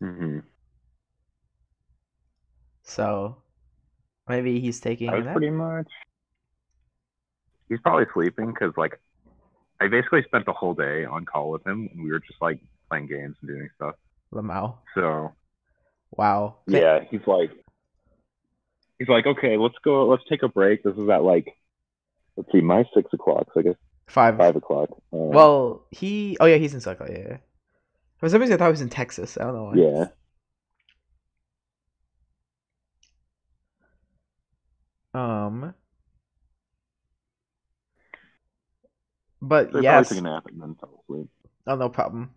Mm-hmm. So maybe he's taking I a was nap. pretty much. He's probably sleeping because like I basically spent the whole day on call with him, and we were just like playing games and doing stuff. Lamau. So Wow. yeah, he's like, okay, let's go, let's take a break. This is at like, let's see, my 6 o'clock, so I guess Five. 5 o'clock. Well, he. Oh yeah, he's in Succo. Yeah, yeah. For some reason, I thought he was in Texas. I don't know why. Yeah. Um. But So I probably took a yes. nap and then fell asleep. Oh, no problem.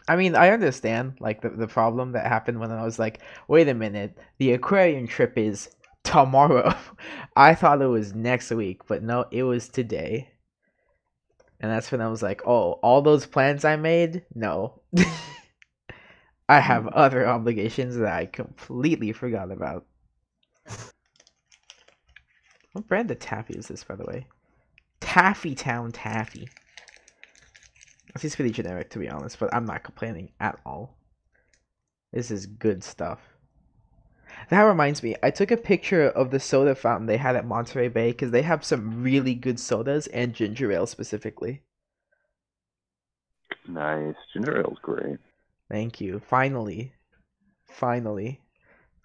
I mean, I understand like the problem that happened when I was like, wait a minute, the aquarium trip is tomorrow. I thought it was next week, but no, it was today. And that's when I was like, oh, all those plans I made? No. I have other obligations that I completely forgot about. What brand of taffy is this, by the way? Taffy Town Taffy. It seems pretty generic, to be honest, but I'm not complaining at all. This is good stuff. That reminds me, I took a picture of the soda fountain they had at Monterey Bay because they have some really good sodas and ginger ale specifically. Nice. Ginger ale's great. Thank you. Finally. Finally.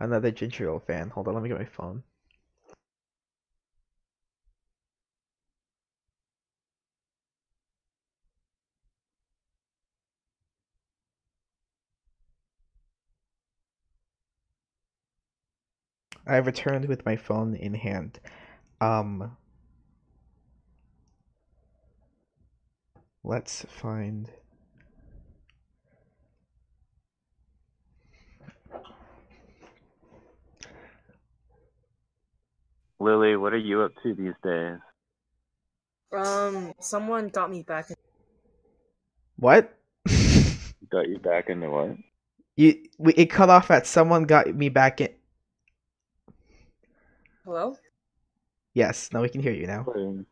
Another ginger ale fan. Hold on, let me get my phone. I returned with my phone in hand. Let's find. Lily, what are you up to these days? Someone got me back. What? Got you back into what? It cut off at someone got me back in. Hello? Yes, now we can hear you now. Lily.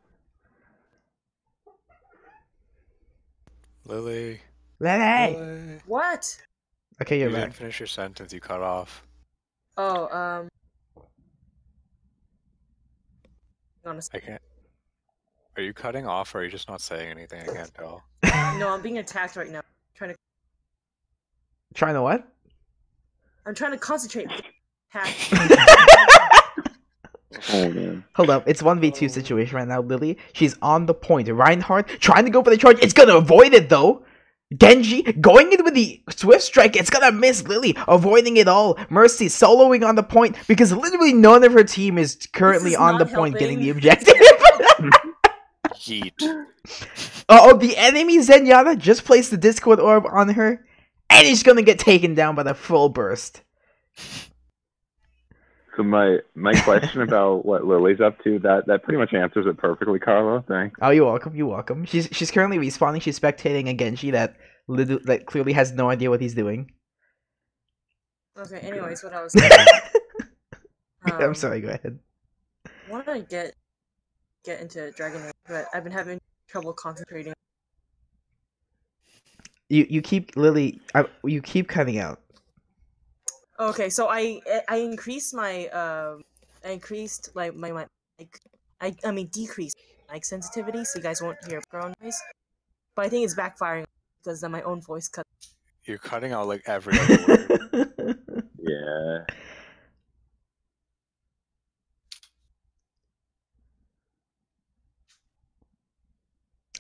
Lily! Lily. What? Okay, You you're didn't back. finish your sentence. You cut off. Oh, I can't. Are you cutting off, or are you just not saying anything? I can't tell. No, I'm being attacked right now. Trying to what? I'm trying to concentrate. Oh man. Hold up, it's 1v2 situation right now, Lily. She's on the point. Reinhardt trying to go for the charge. It's gonna avoid it though. Genji going in with the swift strike. It's gonna miss Lily, avoiding it all. Mercy soloing on the point because literally none of her team is currently on the point getting the objective. Yeet. Oh, the enemy Zenyatta just placed the Discord orb on her, and he's gonna get taken down by the full burst. So my question about what Lily's up to, that pretty much answers it perfectly, Carlo. Thanks. Oh, you're welcome. You're welcome. She's currently respawning. She's spectating a Genji that clearly has no idea what he's doing. Okay. Anyways, what I was. I'm sorry. Go ahead. I want to get into Dragon Age, but I've been having trouble concentrating. You keep Lily. You keep cutting out. Okay, so I increased my I increased like my I mean decreased mic sensitivity so you guys won't hear background noise. But I think it's backfiring because then my own voice cut. You're cutting out like every other word. Yeah.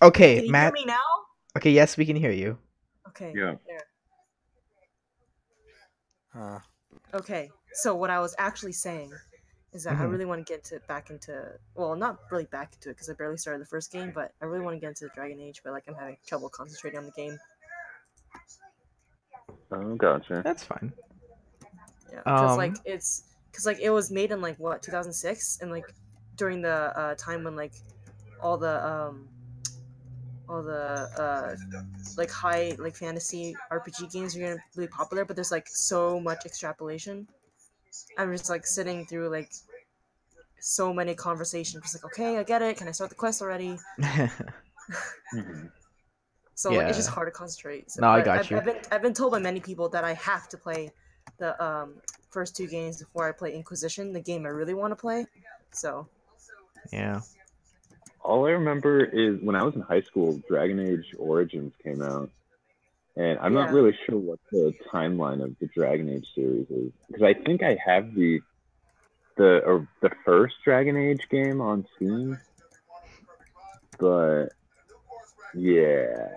Okay, Can you Matt. hear me now? Okay, yes, we can hear you. Okay. Yeah. There. Okay, so what I was actually saying is that I really want to get back into, well, not really back into it because I barely started the first game, but I really want to get into Dragon Age, but like I'm having trouble concentrating on the game. Oh, gotcha. That's fine. Yeah, because it was made in like what 2006, and like during the time when like all the like high like fantasy RPG games are getting really popular, but there's like so much extrapolation. I'm just like sitting through like so many conversations, just like, okay, I get it. Can I start the quest already? So like, it's just Yeah. hard to concentrate. So, No, I but got you. I've been told by many people that I have to play the first 2 games before I play Inquisition, the game I really want to play. So Yeah. All I remember is when I was in high school, Dragon Age Origins came out, and I'm not yeah, really sure what the timeline of the Dragon Age series is because I think I have the first Dragon Age game on Steam, but yeah.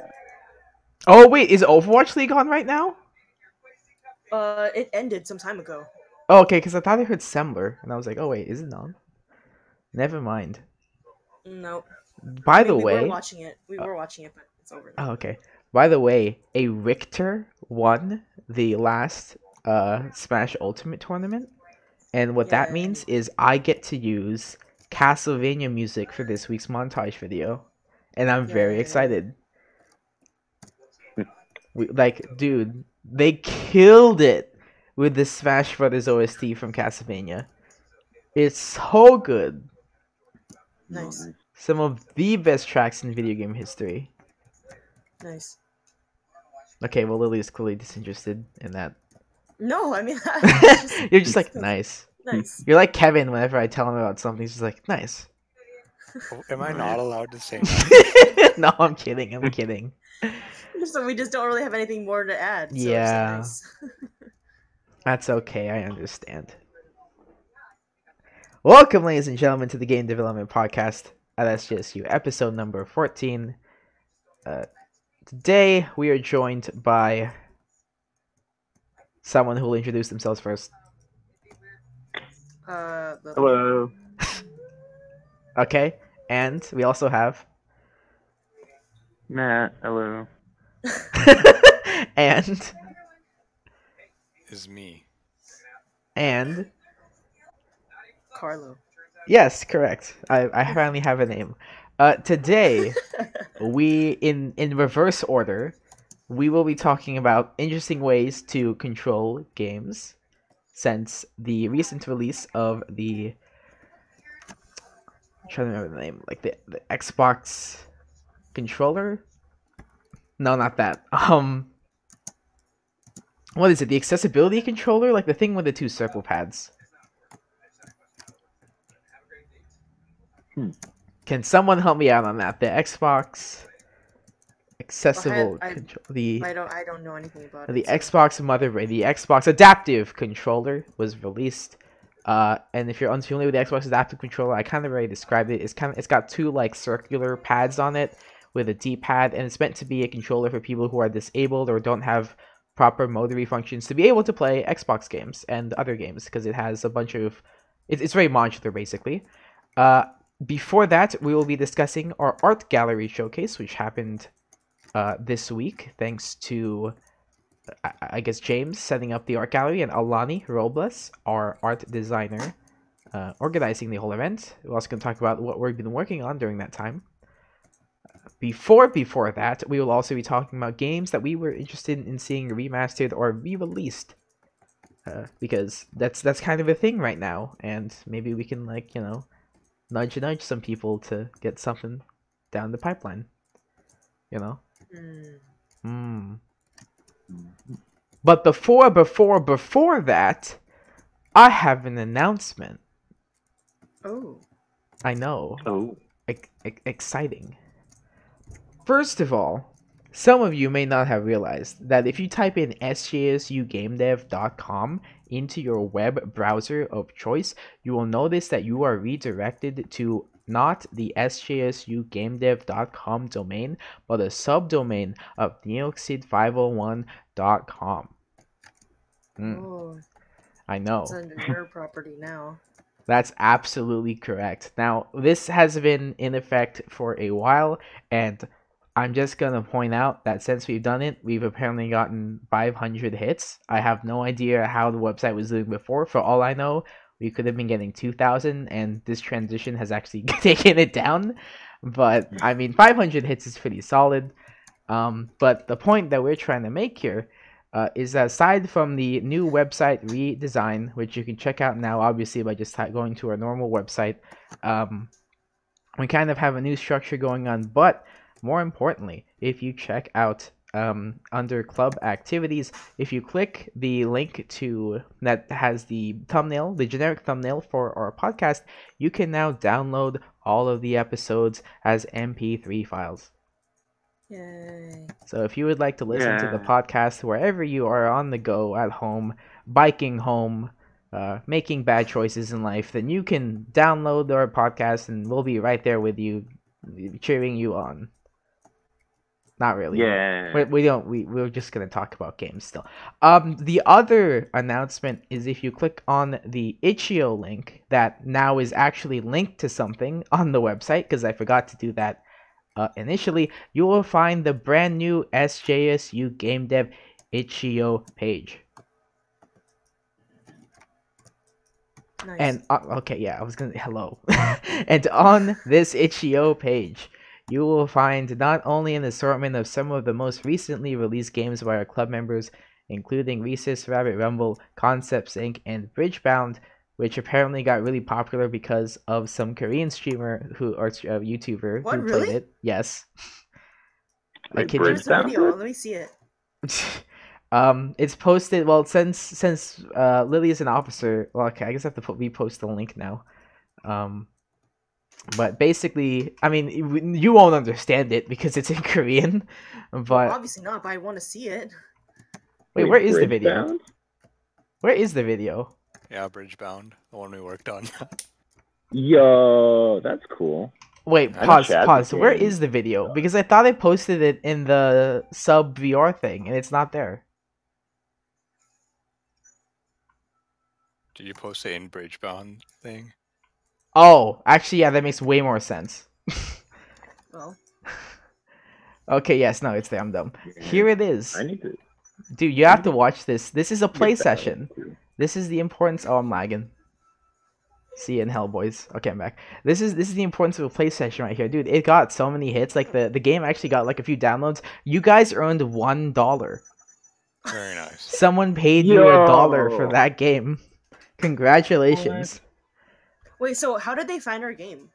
Oh wait, is Overwatch League on right now? it ended some time ago. Oh, okay, because I thought I heard Sembler, and I was like, oh wait, is it on? Never mind. No, By the we were way, watching it. We were watching it, but it's over now. oh, okay. By the way, a Richter won the last Smash Ultimate tournament, and what that means is I get to use Castlevania music for this week's montage video, and I'm very Yay. excited. Dude, they killed it with the Smash Brothers OST from Castlevania. It's so good. Nice, Some of the best tracks in video game history. nice. Okay, well, Lily is clearly disinterested in that. No, I mean You're just like, nice. nice. You're like Kevin whenever I tell him about something. He's just like, nice. Am I not allowed to say that? No, I'm kidding. I'm kidding. So we just don't really have anything more to add. So Yeah. it's nice. That's okay. I understand. Welcome, ladies and gentlemen, to the Game Development Podcast at SJSU, episode number 14. Today, we are joined by someone who will introduce themselves first. Hello. Okay, and we also have... Matt, hello. and... Is me. And... Carlo. Yes, correct. I finally have a name. Today, we, in reverse order, we will be talking about interesting ways to control games since the recent release of the... I'm trying to remember the name. Like the Xbox controller? No, not that. What is it? The accessibility controller? Like the thing with the 2 circle pads. Can someone help me out on that? The Xbox accessible control. I don't know anything about The it. So. Xbox motherboard, the Xbox adaptive controller was released. And if you're unfamiliar with the Xbox adaptive controller, I kind of already described it. It's got 2 like circular pads on it with a D-pad, and it's meant to be a controller for people who are disabled or don't have proper motory functions to be able to play Xbox games and other games because it has a bunch of... It's very modular, basically. Before that, we will be discussing our art gallery showcase, which happened this week, thanks to, I guess, James setting up the art gallery and Alani Robles, our art designer, organizing the whole event. We're also going to talk about what we've been working on during that time. Before that, we will also be talking about games that we were interested in seeing remastered or re-released. Because that's kind of a thing right now, and maybe we can, like, you know, nudge some people to get something down the pipeline, you know. But before that, I have an announcement. Oh, I know. Oh. Exciting. First of all, some of you may not have realized that if you type in sjsugamedev.com into your web browser of choice, you will notice that you are redirected to not the sjsugamedev.com domain, but a subdomain of neoxid501.com. oh, I know. it's under your property now. That's absolutely correct. Now, this has been in effect for a while, and I'm just going to point out that since we've done it, we've apparently gotten 500 hits. I have no idea how the website was doing before. For all I know, we could have been getting 2,000, and this transition has actually taken it down. But, I mean, 500 hits is pretty solid. But the point that we're trying to make here is that aside from the new website redesign, which you can check out now, obviously, by just going to our normal website, we kind of have a new structure going on. But more importantly, if you check out under club activities, if you click the link to that has the thumbnail, the generic thumbnail for our podcast, you can now download all of the episodes as MP3 files. Yay. So if you would like to listen to the Yeah. podcast wherever you are on the go, at home, biking home, making bad choices in life, then you can download our podcast and we'll be right there with you, cheering you on. Not really. Yeah. We're just gonna talk about games still. The other announcement is if you click on the Itch.io link that now is actually linked to something on the website, because I forgot to do that initially, you will find the brand new SJSU Game Dev Itch.io page. Nice. And okay, yeah, I was gonna hello. And on this Itch.io page, you will find not only an assortment of some of the most recently released games by our club members, including Rereleased, Rabbit Rumble, Concepts Inc., and Bridgebound, which apparently got really popular because of some Korean streamer or YouTuber What, who really? played it. Yes. I Wait, kid Where's you. the video? Let me see it. It's posted. Well, since Lily is an officer. Well, okay, I guess I have to repost the link now. But basically, I mean, you won't understand it because it's in Korean. But Well, obviously not, but I want to see it. wait, where is the video? Bridgebound? Where is the video? Yeah, Bridgebound, the one we worked on. Yo, that's cool. Wait, I know pause. Chad's Where game. is the video? Because I thought I posted it in the sub VR thing, and it's not there. Did you post it in Bridgebound thing? Oh, actually, yeah, that makes way more sense. Well, Okay, yes, no, it's there. I'm dumb. Yeah. Here it is. I need to Dude, you have to watch this. This is a play get that session. too. This is the importance. Oh, I'm lagging. See you in hell, boys. Okay, I'm back. This is the importance of a play session right here, dude. It got so many hits. Like the game actually got like a few downloads. You guys earned $1. Very nice. Someone paid you $1 for Yo. that game. Congratulations. wait, so how did they find our game?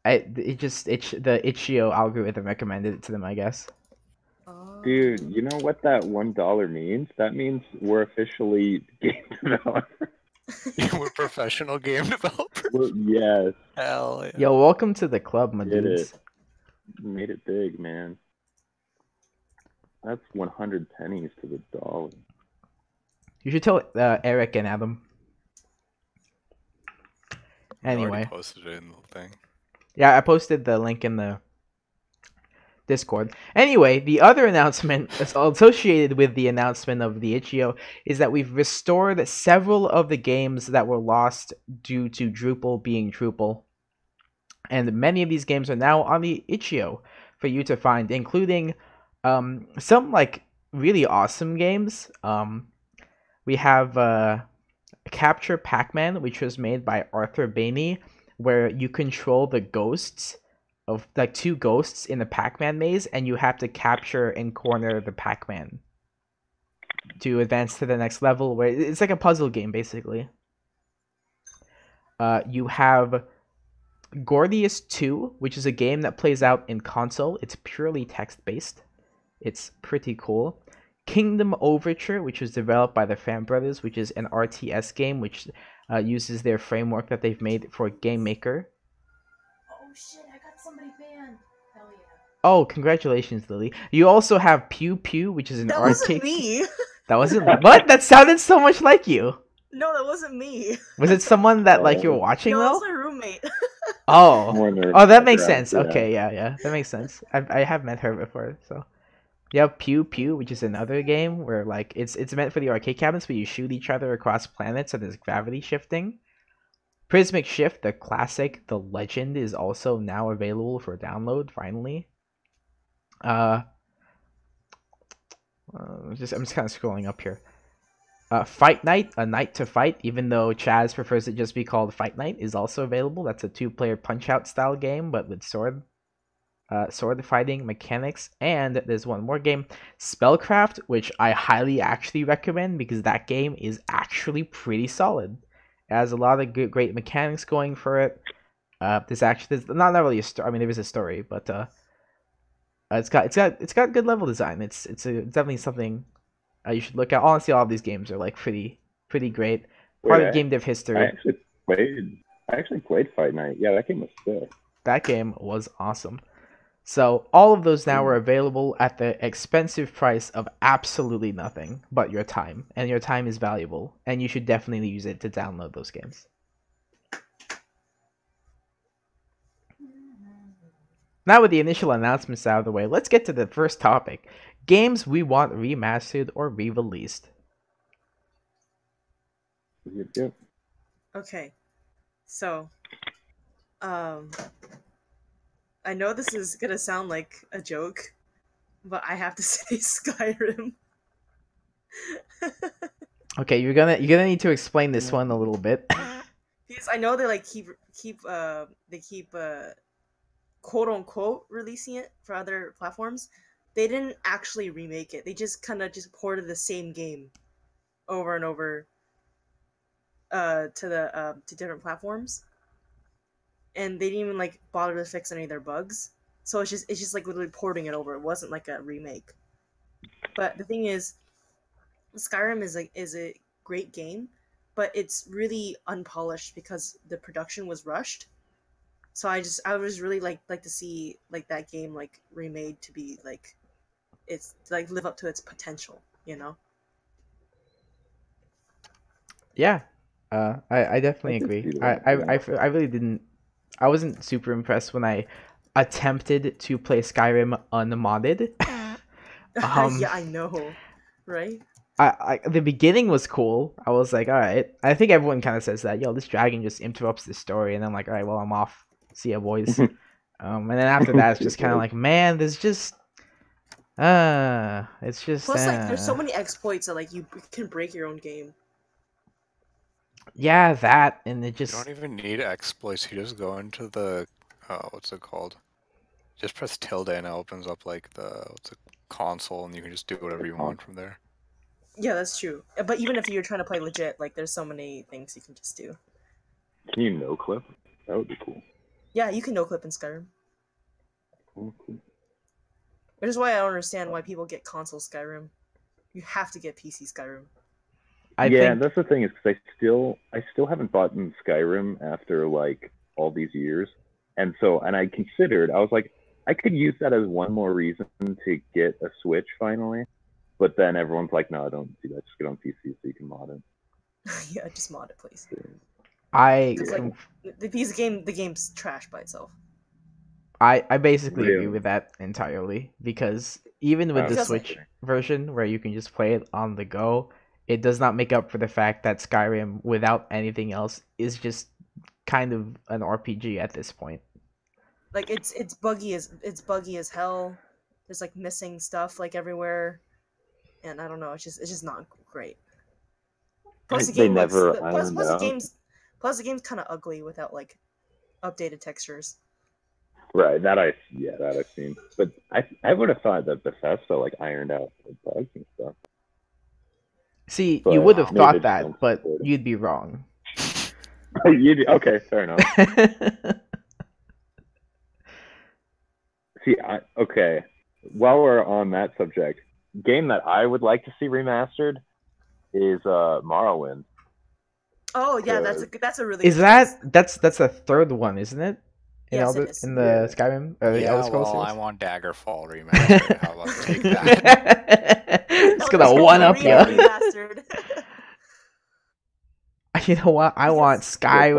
The Itch.io algorithm recommended it to them, I guess. Oh. Dude, you know what that $1 means? That means we're officially game developers. We're professional game developers. Yes, Hell yeah. Yo, welcome to the club, my Did dudes. it. Made it big, man. That's 100 pennies to the dollar. You should tell Eric and Adam. I already Anyway. posted it in the thing. Yeah, I posted the link in the Discord. Anyway, the other announcement associated with the announcement of the Itch.io is that we've restored several of the games that were lost due to Drupal being Drupal. And many of these games are now on the Itch.io for you to find, including some like really awesome games. We have Capture Pac-Man, which was made by Arthur Bainey, where you control the ghosts of like two ghosts in the Pac-Man maze, and you have to capture and corner the Pac-Man to advance to the next level, where it's like a puzzle game basically. You have Gordius 2, which is a game that plays out in console. It's purely text-based. It's pretty cool. Kingdom Overture, which was developed by the Fan Brothers, which is an RTS game which uses their framework that they've made for Game Maker. Oh shit, I got somebody banned. Hell yeah. Oh, congratulations, Lily. You also have Pew Pew, which is an That arcade. wasn't me. That wasn't what? That sounded so much like you. No, that wasn't me. Was it someone that like you were watching No, that though? was my roommate. Oh, More nerve oh, that makes background, sense. yeah. Okay, yeah, that makes sense. I have met her before, so. You have Pew Pew, which is another game where like it's meant for the arcade cabinets, where you shoot each other across planets, so there's gravity shifting. Prismic Shift, the classic, the legend, is also now available for download. Finally, I'm just kind of scrolling up here. Fight Night, A Night to Fight, even though Chaz prefers it just be called Fight Night, is also available. That's a 2-player Punch-Out style game, but with sword fighting mechanics. And there's one more game, Spellcraft, which I highly actually recommend because that game is actually pretty solid. It has a lot of great mechanics going for it. There's not really a story. I mean, there is a story, but It's got good level design. It's definitely something you should look at. Honestly, all of these games are like pretty great. Part of Wait, game dev I history. actually played Fight Night. Yeah, that game was sick. That game was awesome. So all of those now are available at the expensive price of absolutely nothing but your time, and your time is valuable, and you should definitely use it to download those games. Now with the initial announcements out of the way, let's get to the first topic. Games we want remastered or re-released. Yep. Okay, so, I know this is gonna sound like a joke, but I have to say Skyrim. Okay, you're gonna need to explain this one a little bit. Because I know they like keep quote unquote releasing it for other platforms. They didn't actually remake it. They just kind of just ported the same game over and over to different platforms, and they didn't even like bother to fix any of their bugs. So it's just like literally porting it over. It wasn't like a remake. But the thing is, Skyrim is a great game, but it's really unpolished because the production was rushed. So I was really like to see like that game like remade to be like it's like live up to its potential, you know? Yeah, I definitely agree. I really didn't. I wasn't super impressed when I attempted to play Skyrim unmodded. Yeah, I know, right? The beginning was cool. I was like, all right. I think everyone kind of says that. Yo, this dragon just interrupts the story, and I'm like, all right, well, I'm off. See ya, boys. And then after that, it's just kind of like, man, there's just, it's just. Plus, like, there's so many exploits that like you can break your own game. Yeah, that, and it just. You don't even need exploits. You just go into the, what's it called? Just press tilde and it opens up like the console, and you can just do whatever you want from there. Yeah, that's true. But even if you're trying to play legit, like there's so many things you can just do. Can you no clip? That would be cool. Yeah, you can no clip in Skyrim. Oh, cool. Which is why I don't understand why people get console Skyrim. You have to get PC Skyrim. I think... that's the thing is because I still haven't bought in Skyrim after like all these years, and I considered I was like I could use that as one more reason to get a Switch finally, but then everyone's like, no, don't do that. Just get on PC so you can mod it. Yeah, just mod it, please. Like, the game's trash by itself. I basically agree with that entirely, because even with the Switch version where you can just play it on the go, it does not make up for the fact that Skyrim without anything else is just kind of an RPG at this point. Like it's buggy as hell. There's like missing stuff like everywhere, and I don't know. It's just not great. Plus the game plus the game's kind of ugly without like updated textures. Right, that I've seen, but I would have thought that Bethesda like ironed out the bugs and stuff. See, you would have thought that, but you'd be wrong. Okay, fair enough. See, okay. While we're on that subject, game that I would like to see remastered is Morrowind. Oh yeah, that's a really. Is that's the third one, isn't it? Yes, it is. In the Skyrim? I want Daggerfall remastered. How about take that? It's gonna one up you. You know what? I want Sky.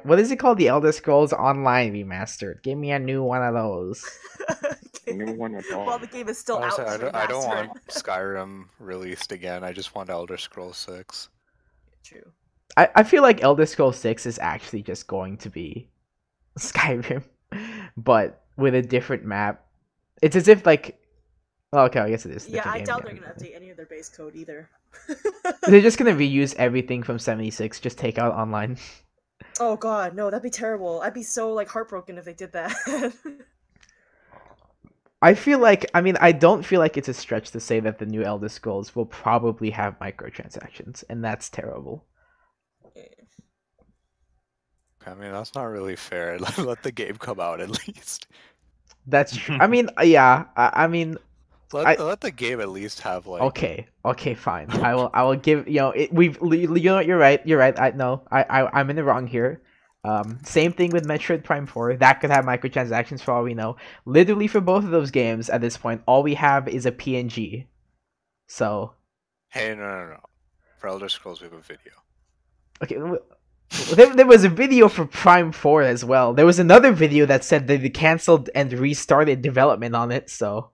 What is it called? The Elder Scrolls Online remastered. Give me a new one of those. Well, the game is still out. I don't want Skyrim released again. I just want Elder Scrolls 6. True. I feel like Elder Scrolls 6 is actually just going to be Skyrim, but with a different map. It's as if like, well, okay, I guess it is. Yeah, I doubt they're gonna update any of their base code either. They're just gonna reuse everything from 76. Just take out online. Oh god, no, that'd be terrible. I'd be so like heartbroken if they did that. I feel like, I don't feel like it's a stretch to say that the new Elder Scrolls will probably have microtransactions, and that's terrible. I mean, that's not really fair. Let the game come out at least. That's true. I mean, yeah. I mean, Let the game at least have like. okay, fine. I will give you're right. You're right. I'm in the wrong here. Same thing with Metroid Prime 4. That could have microtransactions for all we know. Literally for both of those games at this point, all we have is a PNG. So. Hey, no. For Elder Scrolls, we have a video. Okay, there was a video for Prime 4 as well. There was another video that said that they canceled and restarted development on it, so.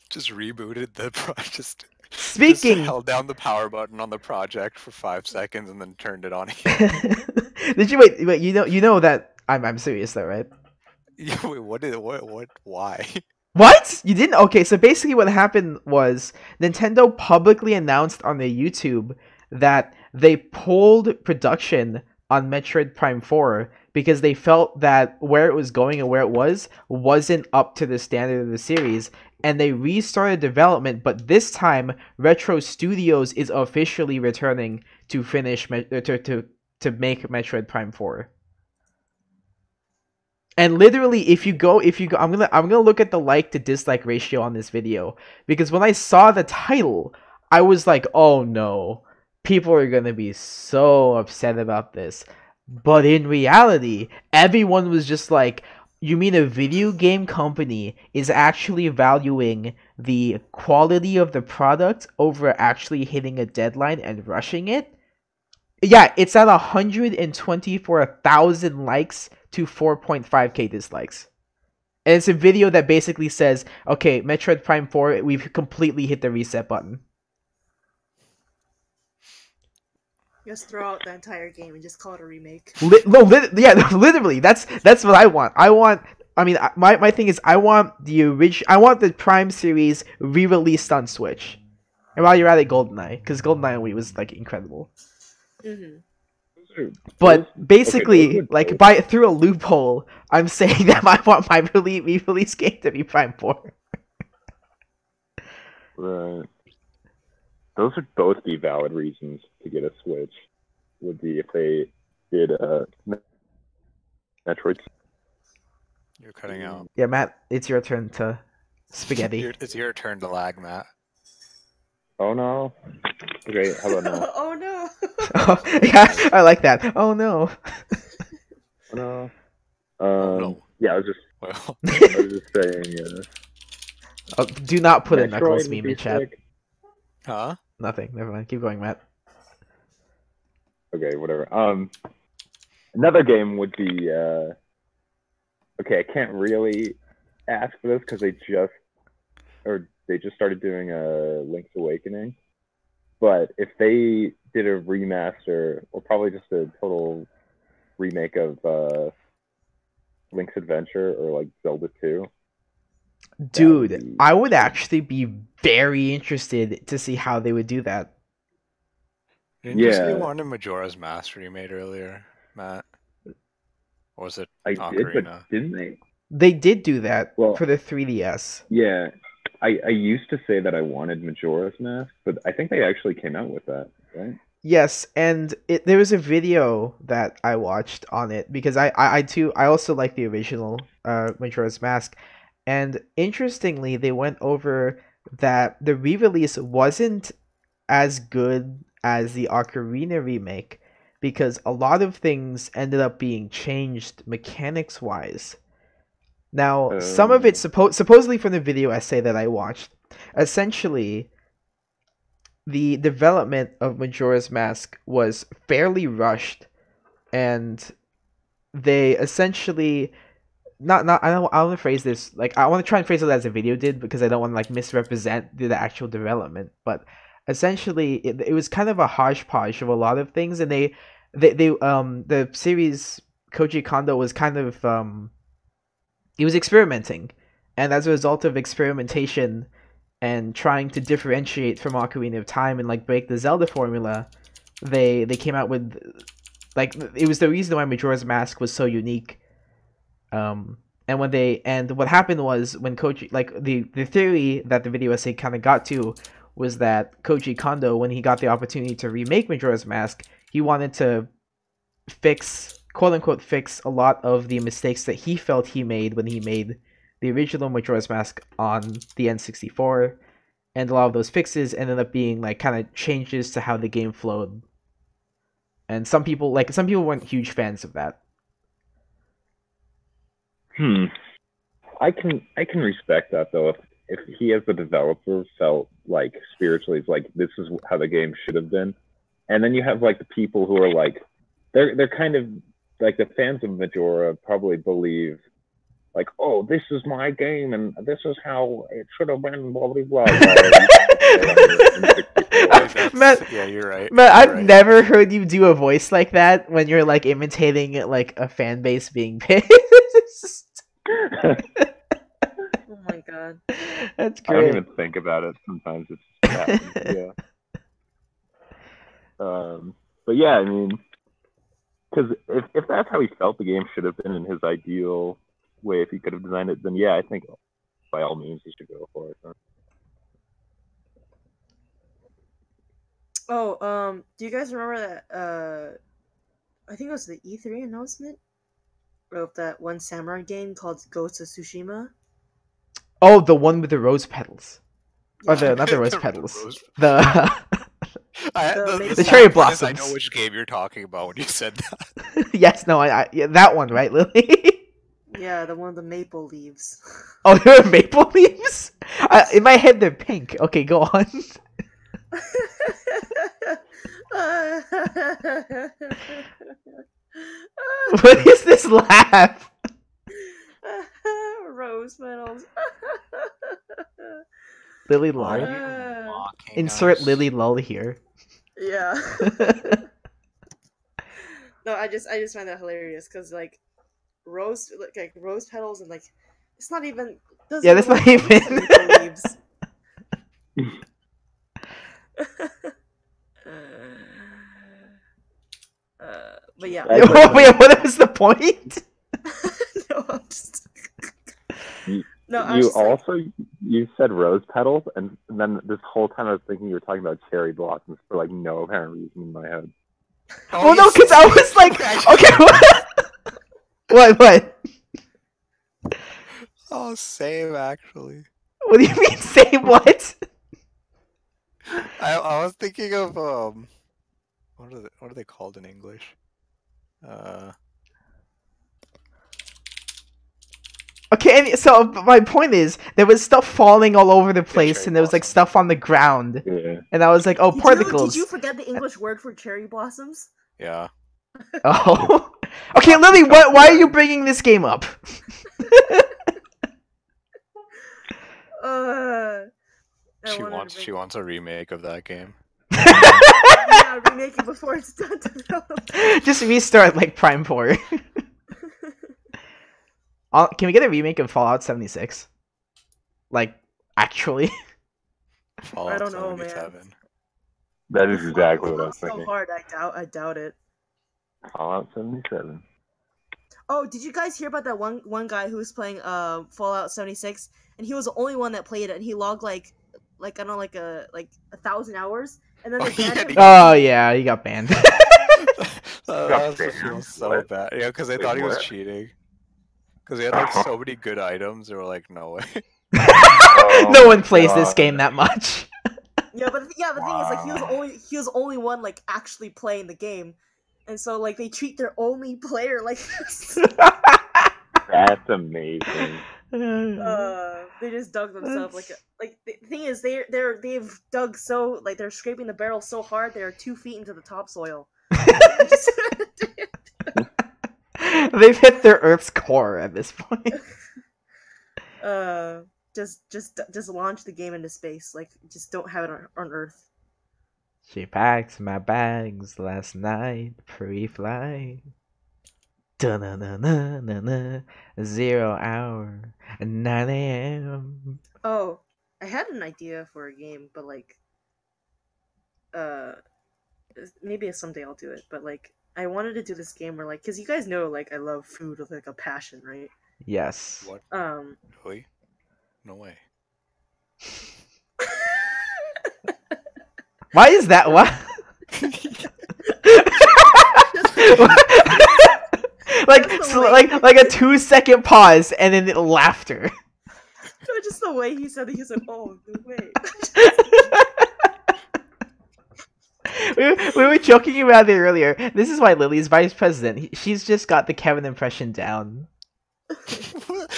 Just rebooted the project. Speaking. Just held down the power button on the project for 5 seconds and then turned it on again. Did you wait? You know that I'm serious though, right? Yeah, wait, why? What? You didn't? Okay, so basically what happened was Nintendo publicly announced on their YouTube that they pulled production on Metroid Prime 4 because they felt that where it was going and where it wasn't up to the standard of the series, and they restarted development, but this time Retro Studios is officially returning to finish to make Metroid Prime 4. And literally, if you go, I'm gonna look at the like to dislike ratio on this video, because when I saw the title, I was like, oh no, people are gonna be so upset about this. But in reality, everyone was just like, you mean a video game company is actually valuing the quality of the product over actually hitting a deadline and rushing it? Yeah, it's at 124,000 likes to 4.5k dislikes. And it's a video that basically says, okay, Metroid Prime 4, we've completely hit the reset button. Just throw out the entire game and just call it a remake. Literally, that's what I want. My thing is, I want the Prime series re-released on Switch. And while you're at it, GoldenEye, because GoldenEye Wii was like incredible. Mm-hmm. But basically, through a loophole, I'm saying that I want my re-release game to be Prime 4. Right. Those would both be valid reasons to get a Switch. Would be if they did Metroid. You're cutting out. Yeah, Matt, it's your turn to spaghetti. It's your turn to lag, Matt. Oh no. Okay, how about now? Oh no. Yeah, I like that. Oh no. Oh no. No. Yeah, I was Well. just saying. Do not put a Metroid Knuckles would meme be in chat. sick. Huh? Nothing. Never mind. Keep going, Matt. Okay, whatever. Another game would be. Okay, I can't really ask for this because they just started doing Link's Awakening. But if they did a remaster, or probably just a total remake of Link's Adventure or like Zelda 2. Dude, I would actually be very interested to see how they would do that. Didn't you say you wanted Majora's Mask remade earlier, Matt? Or was it Ocarina? Did, but didn't they? They did do that for the 3DS. Yeah, I used to say that I wanted Majora's Mask, but I think they actually came out with that, right? Yes, and there was a video that I watched on it because I also like the original Majora's Mask, and interestingly they went over that the re-release wasn't as good as the Ocarina remake because a lot of things ended up being changed mechanics wise. Now, some of it supposedly from the video essay that I watched, essentially the development of Majora's Mask was fairly rushed, and they essentially I want to phrase this like I want to try and phrase it as the video did because I don't want to like misrepresent the actual development, but essentially it was kind of a hodgepodge of a lot of things, and they the series Koji Kondo was kind of he was experimenting, and as a result of experimentation and trying to differentiate from Ocarina of Time and like break the Zelda formula, they came out with like it was the reason why Majora's Mask was so unique. And what happened was when Koji the theory that the video essay kind of got to was that Koji Kondo, when he got the opportunity to remake Majora's Mask, he wanted to fix, quote unquote, fix a lot of the mistakes that he felt he made when he made the original Majora's Mask on the N64, and a lot of those fixes ended up being like kind of changes to how the game flowed. And some people weren't huge fans of that. I can respect that though. If he as the developer felt like spiritually it's like this is how the game should have been, and then you have like the people who are like they're kind of like the fans of Majora probably believe like, oh, this is my game and this is how it should have been, blah blah blah. Matt, yeah, you're right. Matt, I've never heard you do a voice like that when you're like imitating like a fan base being pissed. Oh my god. That's I don't great. even think about it. Sometimes it's happens, yeah. But yeah, I mean, because if that's how he felt the game should have been in his ideal way, if he could have designed it, then yeah, I think by all means he should go for it. Oh, do you guys remember that? I think it was the E3 announcement of that one samurai game called Ghost of Tsushima. Oh, the one with the rose petals. Or Yeah. not the rose The petals. rose- The The cherry sad part is I blossoms. know which game you're talking about when you said that. yes, no, yeah, that one, right, Lily? Yeah, the one with the maple leaves. Oh, there are maple leaves? In my head, they're pink. Okay, go on. What is this laugh? Rose petals. Lily Why lull. are you mocking Insert us? Lily lull here. Yeah. No, I just find that hilarious because like rose petals and like it's not even. Yeah, that's not even. Leaves. But yeah. That's Wait, what was the point? No, I'm just. You, No, I you was just like- also you said rose petals, and then this whole time I was thinking you were talking about cherry blossoms for like no apparent reason in my head. Oh, Well, no, yes. because I was like, okay, what? Oh, same actually. What do you mean, say what? I was thinking of what are they called in English? Okay, so my point is, there was stuff falling all over the place, cherry and there was like blossom. stuff on the ground, Yeah. and I was like, oh, particles. Did you forget the English word for cherry blossoms? Yeah. Oh, okay, Lily, why are you bringing this game up? I She wanted to wants bring- she wants a remake of that game. Yeah, remake it before it's done developed. Just restart like Prime 4. Can we get a remake of Fallout 76? Like, actually? Fallout don't know, man. 77. That is exactly what I was So thinking. hard, I doubt it. Fallout 77. Oh, did you guys hear about that one guy who was playing Fallout 76, and he was the only one that played it, and he logged like I don't know, like 1,000 hours, and then Oh, they banned yeah, him. Oh, yeah, he got banned. That was feel so What? bad. Yeah, because they Wait, thought he was what? cheating. Because he had like so many good items, they were like, no way. No one plays this God. game that much. Yeah, but the thing is, like, Wow. he was the only one like actually playing the game, and so like they treat their only player like this. That's amazing. They just dug themselves like the thing is they've dug so like they're scraping the barrel so hard they're 2 feet into the topsoil. They've hit their Earth's core at this point. Just launch the game into space. Like just don't have it on Earth. She packed my bags last night, pre-flight. Da-na-na-na-na-na, 0 hour, 9 a.m. Oh, I had an idea for a game, but like, maybe someday I'll do it. But like, I wanted to do this game where like, cause you guys know like I love food with like a passion, right? Yes. What? Really? No way. Why is that? What? like a 2-second pause and then laughter. the way he said it, he said, "Oh, no way." We were joking about it earlier. This is why Lily's vice president. She's just got the Kevin impression down.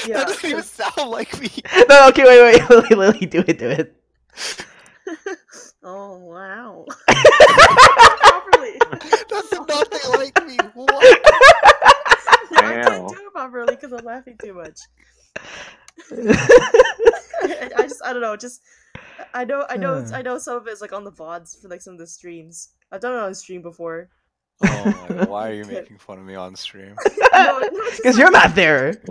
Yeah, That doesn't even sound like me. No, okay, wait, Lily, do it. Oh wow. Properly. That's nothing like me. What? I can't do it properly because I'm laughing too much. I don't know. I know some of it's like on the VODs for like some of the streams. I've done it on stream before. Oh my God, why are you making fun of me on stream? Because you're not there,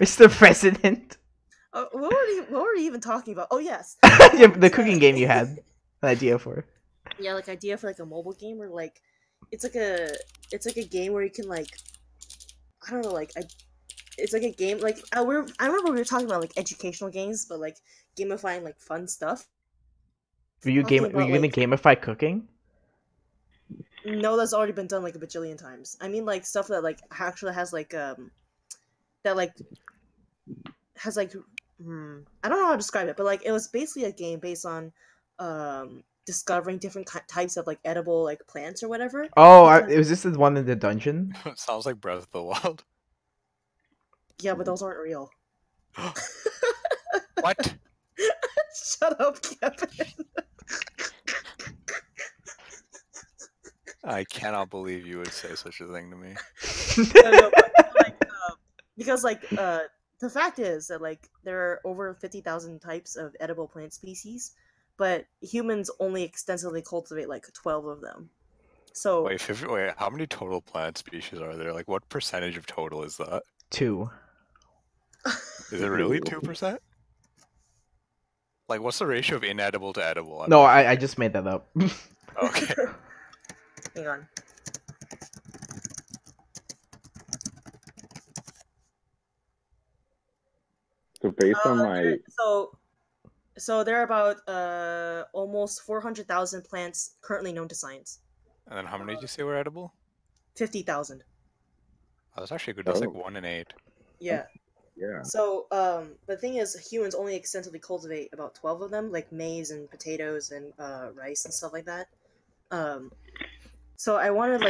Mr. President. What were you even talking about? Oh yes, The cooking game you had an idea for. Yeah, like idea for like a mobile game where like it's like a game where you can like I don't know it's like a game like I remember we were talking about like educational games but like gamifying like fun stuff. Were you gonna gamify cooking? No, that's already been done like a bajillion times. I mean like stuff that like actually has like that like has like I don't know how to describe it, but like it was basically a game based on discovering different types of like edible like plants or whatever. Oh, was this the one in the dungeon? It sounds like Breath of the Wild. Yeah, but those aren't real. What? Shut up, Kevin. I cannot believe you would say such a thing to me. No, but, like, because like the fact is that like there are over 50,000 types of edible plant species, but humans only extensively cultivate like 12 of them. So wait, how many total plant species are there? Like, what percentage of total is that? 2. Is it really 2%? Like, what's the ratio of inedible to edible? No, I just made that up. Okay. Hang on. So based on my so there are about almost 400,000 plants currently known to science. And then how many did you say were edible? 50,000. Oh, that's actually good. That's like 1 in 8. Yeah. Yeah. So the thing is, humans only extensively cultivate about 12 of them, like maize and potatoes and rice and stuff like that. So I wanted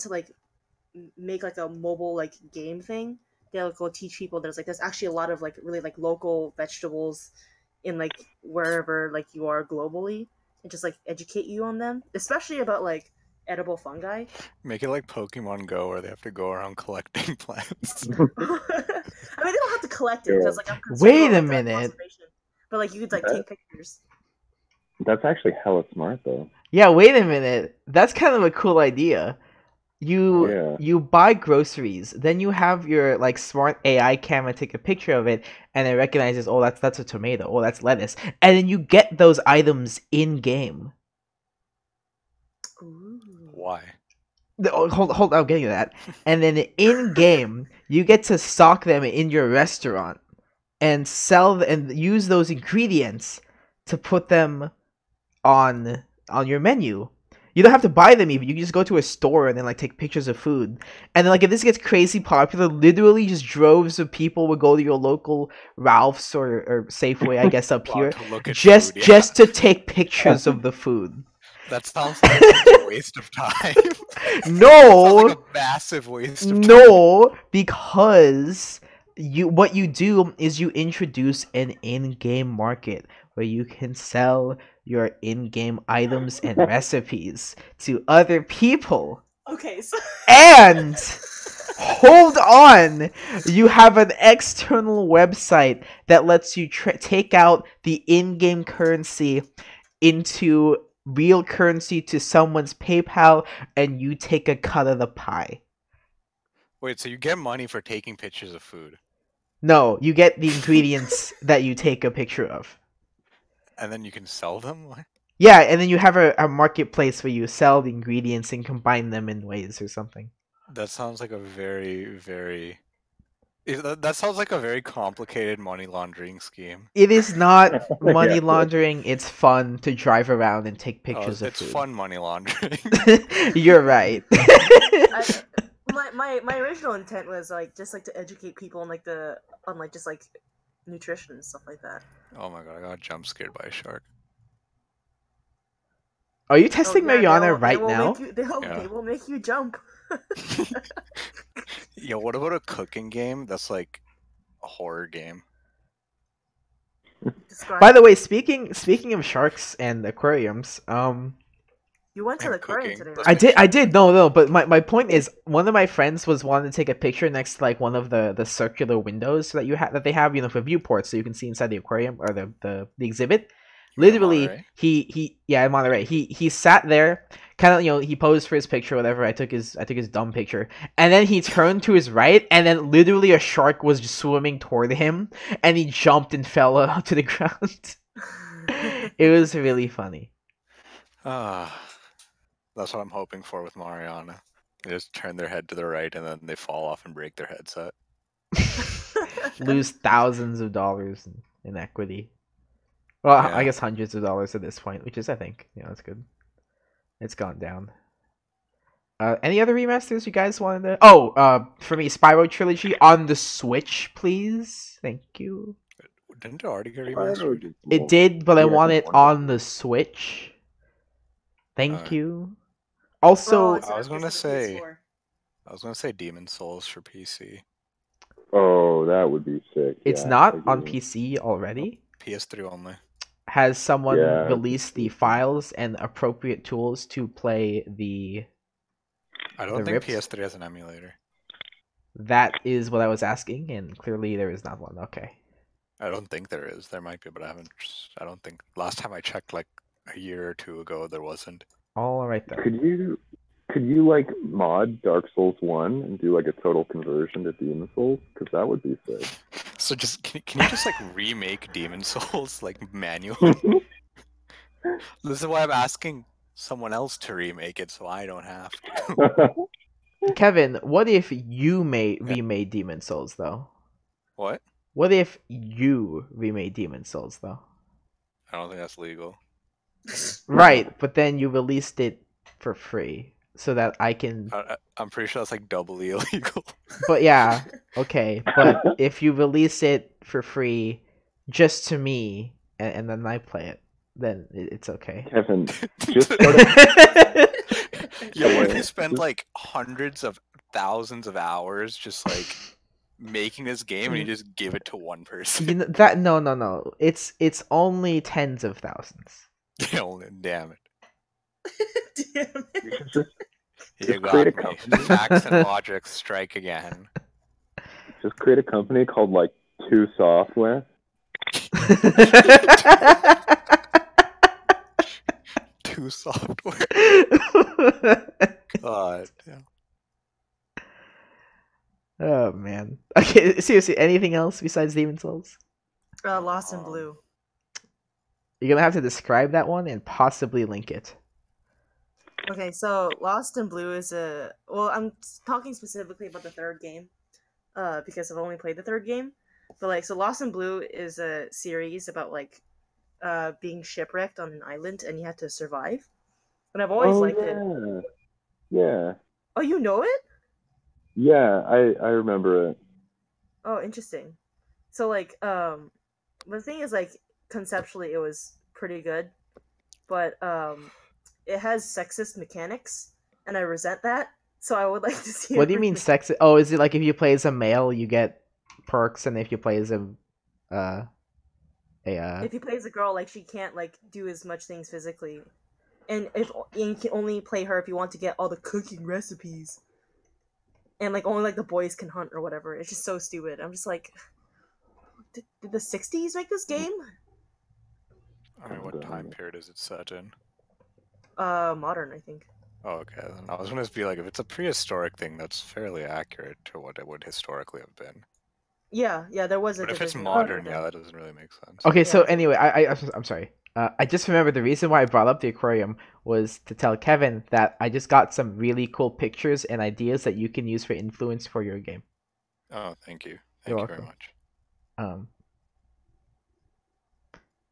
to make like a mobile like game thing that will teach people there's actually a lot of like really like local vegetables in like wherever like you are globally and just like educate you on them, especially about like edible fungi. Make it like Pokemon Go where they have to go around collecting plants. I mean, they don't have to collect it because like I'm concerned Wait about, a minute. But like you could like take pictures. That's actually hella smart though. Yeah, wait a minute. That's kind of a cool idea. You buy groceries, then you have your like smart AI camera take a picture of it, and it recognizes, oh, that's a tomato, oh, that's lettuce, and then you get those items in game. Why? Hold, I'm getting to that. And then in game, you get to stock them in your restaurant and sell and use those ingredients to put them on your menu. You don't have to buy them even. You can just go to a store and then like take pictures of food. And then like if this gets crazy popular, literally just droves of people would go to your local Ralph's or Safeway, I guess up here, just to take pictures of the food. That sounds like a waste of time. No, like a massive waste of time. No, because what you do is you introduce an in-game market where you can sell your in-game items and recipes to other people. Okay, so and hold on, you have an external website that lets you take out the in-game currency into real currency to someone's PayPal, and you take a cut of the pie. Wait, so you get money for taking pictures of food? No, you get the ingredients that you take a picture of. And then you can sell them? What? Yeah, and then you have a marketplace where you sell the ingredients and combine them in ways or something. That sounds like a very that sounds like a very complicated money laundering scheme. It is not money laundering. It's fun to drive around and take pictures of food. It's fun money laundering. You're right. My original intent was like just like to educate people on like just like nutrition and stuff like that. Oh my god, I got jump scared by a shark. Are you testing Mariana they right will now? Make you, Yeah. They will make you jump. Yo, what about a cooking game that's like a horror game? Describe. By the way, speaking of sharks and aquariums, You went to And the aquarium cooking. today, Let's right? I did no, but my point is one of my friends was wanting to take a picture next to like one of the circular windows that they have, you know, for viewports, so you can see inside the aquarium or the exhibit. Literally, Monterey? he in Monterey. He sat there, kind of, you know, he posed for his picture, whatever. I took his dumb picture, and then he turned to his right, and then literally a shark was just swimming toward him, and he jumped and fell to the ground. It was really funny. That's what I'm hoping for with Mariana. They just turn their head to the right and then they fall off and break their headset. Lose thousands of dollars in equity. Well, Yeah. I guess hundreds of dollars at this point, which is, I think, you know, it's good. It's gone down. Any other remasters you guys wanted to? Oh, for me, Spyro Trilogy on the Switch, please. Thank you. Didn't it already get remastered? It did, but I want it on the Switch. Thank Alright. you. Also, it's I was gonna just for the say- PS4. I was gonna say Demon Souls for PC. Oh, that would be sick. it's yeah, not I on agree. PC already. PS3 only. Has someone Yeah. released the files and appropriate tools to play the... I don't The think rips? PS3 has an emulator. That is what I was asking, and clearly there is not one. Okay. I don't think there is. There might be, but I don't think. Last time I checked, like a year or two ago, there wasn't. All right then. Could you like mod Dark Souls 1 and do like a total conversion to Demon Souls? Because that would be sick. So just can you just like remake Demon Souls like manually? This is why I'm asking someone else to remake it, so I don't have to. Kevin, what if you remade Demon Souls though? What? What if you remade Demon Souls though? I don't think that's legal. Right, but then you released it for free so that I can. I'm pretty sure that's like doubly illegal. But yeah, okay. But if you release it for free just to me and then I play it, then it's okay. Kevin, just go to Yeah, what if you spend like hundreds of thousands of hours just like making this game and you just give it to one person? You know, that no. It's only tens of thousands. Damn it. Damn it. you should You Just got create a me. company. Facts and logic strike again. just create a company called like Two Software. Two software. God. Yeah. Oh man. Okay, seriously, anything else besides Demon Souls? Lost in Blue. You're gonna have to describe that one and possibly link it. Okay, so Lost in Blue is a... Well, I'm talking specifically about the third game, because I've only played the third game. But, like, so Lost in Blue is a series about, like, being shipwrecked on an island, and you have to survive. And I've always liked it. Yeah. Oh, you know it? Yeah, I remember it. Oh, interesting. So, like, the thing is, like, conceptually it was pretty good, but, it has sexist mechanics, and I resent that, so I would like to see... What do you mean sexist? Oh, is it like if you play as a male, you get perks, and if you play as If you play as a girl, like, she can't, like, do as much things physically. And you can only play her if you want to get all the cooking recipes. And, like, only, like, the boys can hunt or whatever. It's just so stupid. I'm just like... Did the 60s make this game? I mean, what time period is it set in? Modern, I think. Oh, okay. Then I was gonna be like, if it's a prehistoric thing, that's fairly accurate to what it would historically have been. Yeah, there was a But if it's division modern, back yeah, then. that doesn't really make sense. Okay, so Yeah. anyway, I'm sorry. I just remembered the reason why I brought up the aquarium was to tell Kevin that I just got some really cool pictures and ideas that you can use for influence for your game. Oh, thank you. You're Thank you very welcome. much.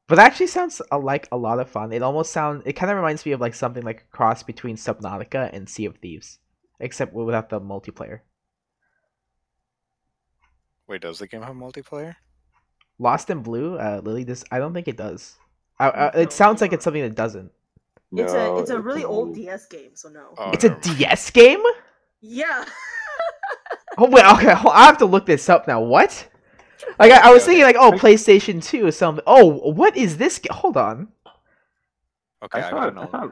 But that actually sounds like a lot of fun. It kind of reminds me of like something like a cross between Subnautica and Sea of Thieves. except without the multiplayer. Wait, does the game have multiplayer? Lost in Blue, Lily. I don't think it does. No, It sounds like no. it's something that doesn't. It's a really old DS game, so no. Oh, It's a never mind. DS game. Yeah. Oh wait, okay. I have to look this up now. What? Like I was thinking, like, oh, PlayStation 2 or something. Oh, what is this? Hold on. Okay, I don't know.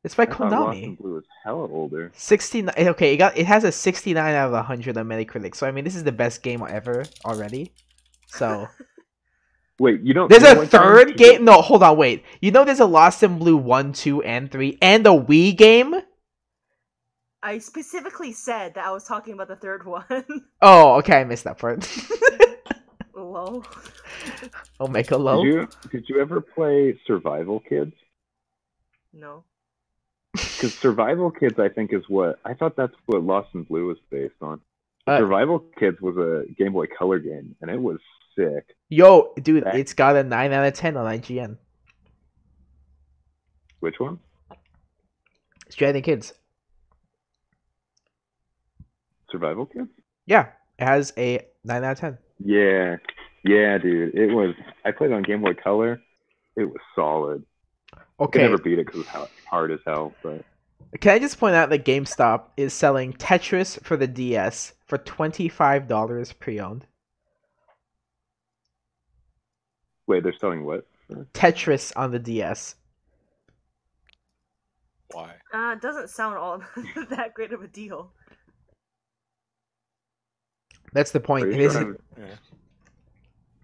It's by I thought Lost Konami. in Blue was hella older. 69. Okay, it has a 69 out of 100 on Metacritic. So I mean, this is the best game ever already. So Wait, you don't. there's you know a what third game. No, hold on, wait. You know, there's a Lost in Blue 1, 2, and 3, and a Wii game. I specifically said that I was talking about the third one. Oh, okay, I missed that part. Lol. Omega low. Did you ever play Survival Kids? No. Because Survival Kids, I think, is what I thought that's what Lost in Blue was based on. Survival Kids was a Game Boy Color game, and it was sick. Yo, dude, it's got a 9 out of 10 on IGN. Which one? Stranded Kids. Survival Kids? Yeah, it has a 9 out of 10. Yeah, dude. It was. I played it on Game Boy Color. It was solid. Okay. I never beat it because it was hard as hell. But can I just point out that GameStop is selling Tetris for the DS for $25 pre-owned? wait, they're selling what? Tetris on the DS. Why? It doesn't sound all that great of a deal. That's the point. Are It you isn't. sure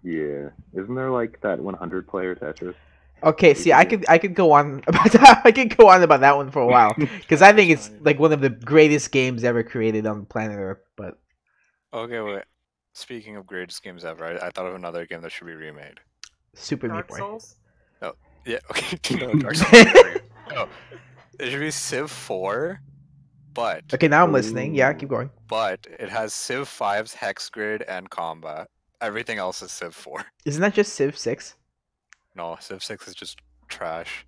Yeah, isn't there like that 100 player Tetris? Okay, see, I could go on about that. I could go on about that one for a while because I think it's like one of the greatest games ever created on planet Earth. But Okay, wait. Speaking of greatest games ever, I thought of another game that should be remade. Super Meat Dark Boy. Souls? Yeah, okay. No, Dark Souls. No, it should be Civ 4, but Okay, now I'm listening. Yeah, keep going. but it has Civ 5's hex grid and combat. Everything else is Civ 4. Isn't that just Civ 6? No, Civ 6 is just trash.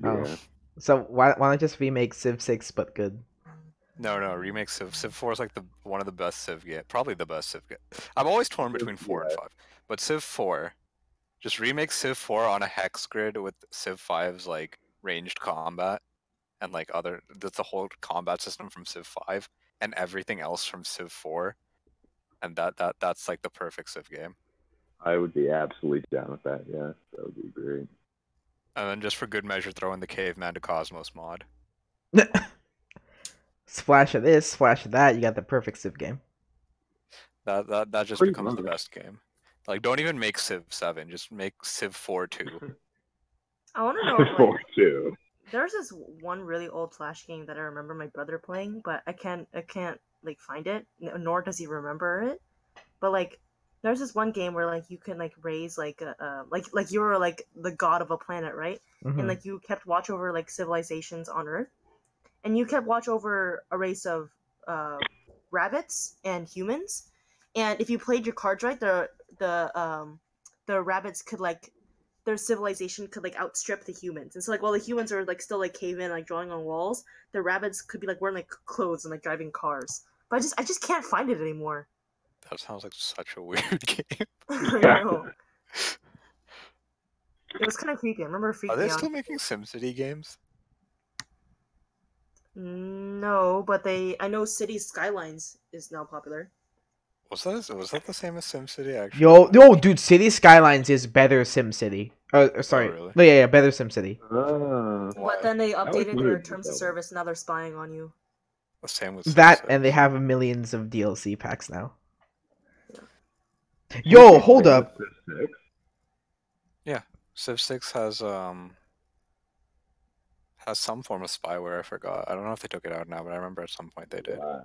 Oh. Yeah. So why not just remake Civ 6 but good? No, remake Civ. Civ 4 is like one of the best Civ game, probably the best Civ game. I'm always torn between 4 and 5, but Civ 4, just remake Civ 4 on a hex grid with Civ 5's like ranged combat and like that's the whole combat system from Civ 5 and everything else from Civ 4, and that's like the perfect Civ game. I would be absolutely down with that. Yeah, that would be great. And then just for good measure, throw in the Caveman to Cosmos mod. Splash of this, splash of that. You got the perfect Civ game. That just Pretty becomes the much. best game. Like, don't even make Civ 7, just make Civ 4 2. I want to know, like, 4 too. there's this one really old Flash game that I remember my brother playing, but I can't like find it, nor does he remember it. But like, there's this one game where like you can like raise like like you were like the god of a planet, right? Mhm. And like you kept watch over like civilizations on Earth, and you kept watch over a race of rabbits and humans. And if you played your cards right, the rabbits could like their civilization could like outstrip the humans. And so like while the humans are like still like caving, like drawing on walls, the rabbits could be like wearing like clothes and like driving cars. But I just can't find it anymore. That sounds like such a weird game. I know. It was kind of creepy. I remember it freaked Are they me out. still making SimCity games? No, but I know Cities Skylines is now popular. Was that the same as SimCity actually? Yo, dude, City Skylines is better SimCity. Sorry. really? No, yeah, better SimCity. Ah. Why? But then they was updated their weird, terms of though. service. Now they're spying on you. The same with That Civ and they 6. have millions of DLC packs now. Yo, hold up. Civ 6? Civ 6 has some form of spyware. I forgot. I don't know if they took it out now, but I remember at some point they did. Wow.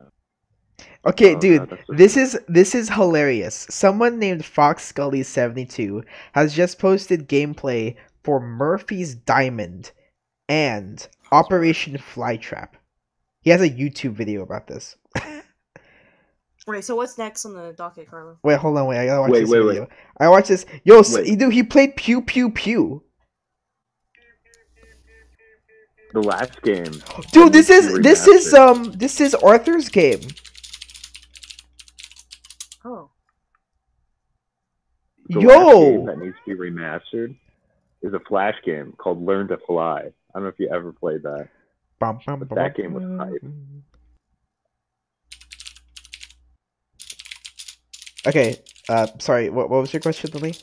Okay, Oh, dude, God, that's so this is hilarious. Someone named Fox Scully 72 has just posted gameplay for Murphy's Diamond and Operation Flytrap. He has a YouTube video about this. Wait, so what's next on the docket, Carlo? Wait, hold on, I gotta watch Wait, this wait, video. I watched this. Yo, Wait. dude, he played Pew Pew Pew. the last game. Dude, that needs to be remastered. this is Arthur's game. Oh. The last game Yo. that needs to be remastered is a Flash game called Learn to Fly. I don't know if you ever played that. But that game was hype. Okay. Sorry. What was your question, Lily?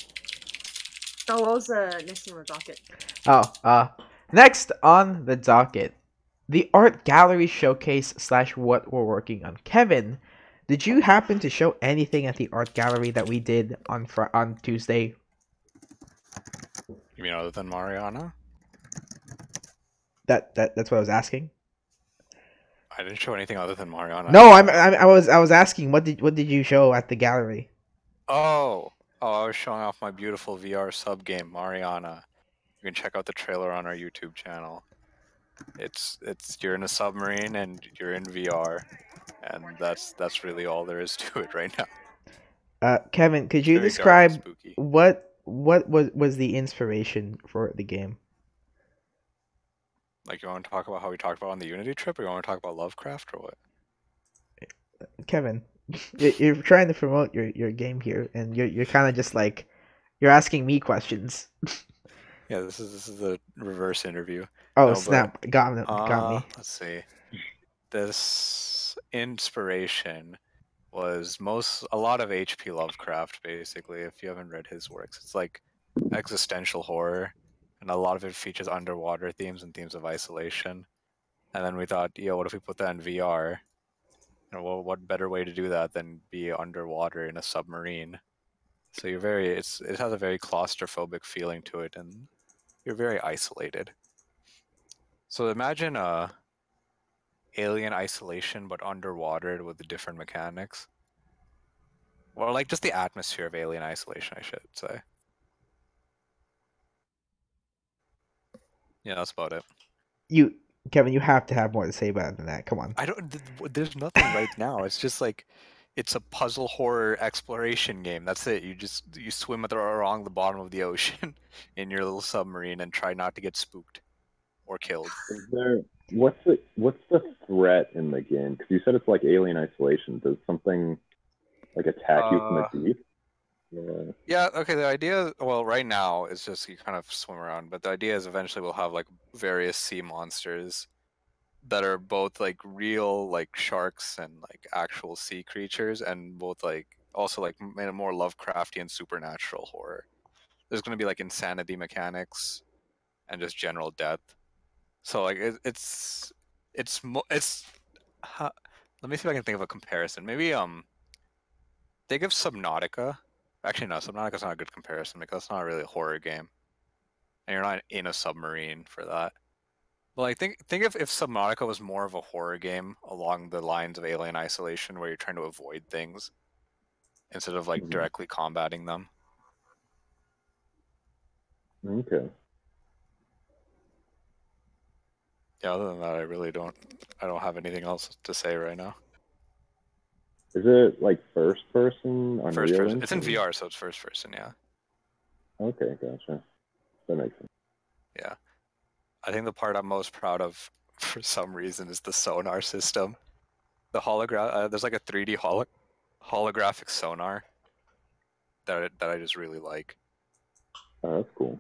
Oh, what was the next thing on the docket? Oh. Next on the docket, the art gallery showcase / what we're working on. Kevin, did you happen to show anything at the art gallery that we did on Tuesday? You mean other than Mariana? That's what I was asking. I didn't show anything other than Mariana. No, I was asking what did you show at the gallery? Oh, I was showing off my beautiful VR sub game, Mariana. You can check out the trailer on our YouTube channel. It's you're in a submarine and you're in VR, and that's really all there is to it right now. Kevin, could you describe what was the inspiration for the game? Like, you want to talk about how we talked about on the Unity trip, or you want to talk about Lovecraft, or what? Kevin, you're trying to promote your game here, and you're kind of just like you're asking me questions. Yeah, this is the reverse interview. Oh, no, snap! Got me. Let's see. This inspiration was a lot of H.P. Lovecraft, basically. If you haven't read his works, it's like existential horror, and a lot of it features underwater themes and themes of isolation. And then we thought, what if we put that in VR? And what better way to do that than be underwater in a submarine? So it has a very claustrophobic feeling to it, and you're very isolated. So imagine alien isolation, but underwater with the different mechanics. Or like just the atmosphere of alien isolation, I should say. Yeah, that's about it. Kevin, you have to have more to say about it than that. Come on. There's nothing right now. It's just like, it's a puzzle horror exploration game. That's it. You swim along the bottom of the ocean in your little submarine and try not to get spooked or killed. What's the threat in the game? Because you said it's like alien isolation. Does something like attack you from the deep? Yeah. Okay. The idea, well, right now is just you kind of swim around, but the idea is eventually we'll have like various sea monsters that are both like real like sharks and like actual sea creatures, and both like also like more Lovecraftian supernatural horror. There's going to be like insanity mechanics and just general death. So like let me see if I can think of a comparison. Maybe think of Subnautica. Actually no, Subnautica is not a good comparison because it's not really a horror game, and you're not in a submarine for that. Well, I think if Subnautica was more of a horror game along the lines of Alien Isolation, where you're trying to avoid things instead of like directly combating them. Okay. Yeah, other than that, I don't have anything else to say right now. Is it like first person? First person. It's in VR, so it's first person. Yeah. Okay, gotcha. That makes sense. Yeah. I think the part I'm most proud of, for some reason, is the sonar system. The there's like a 3D holographic sonar that I just really like. Oh, that's cool.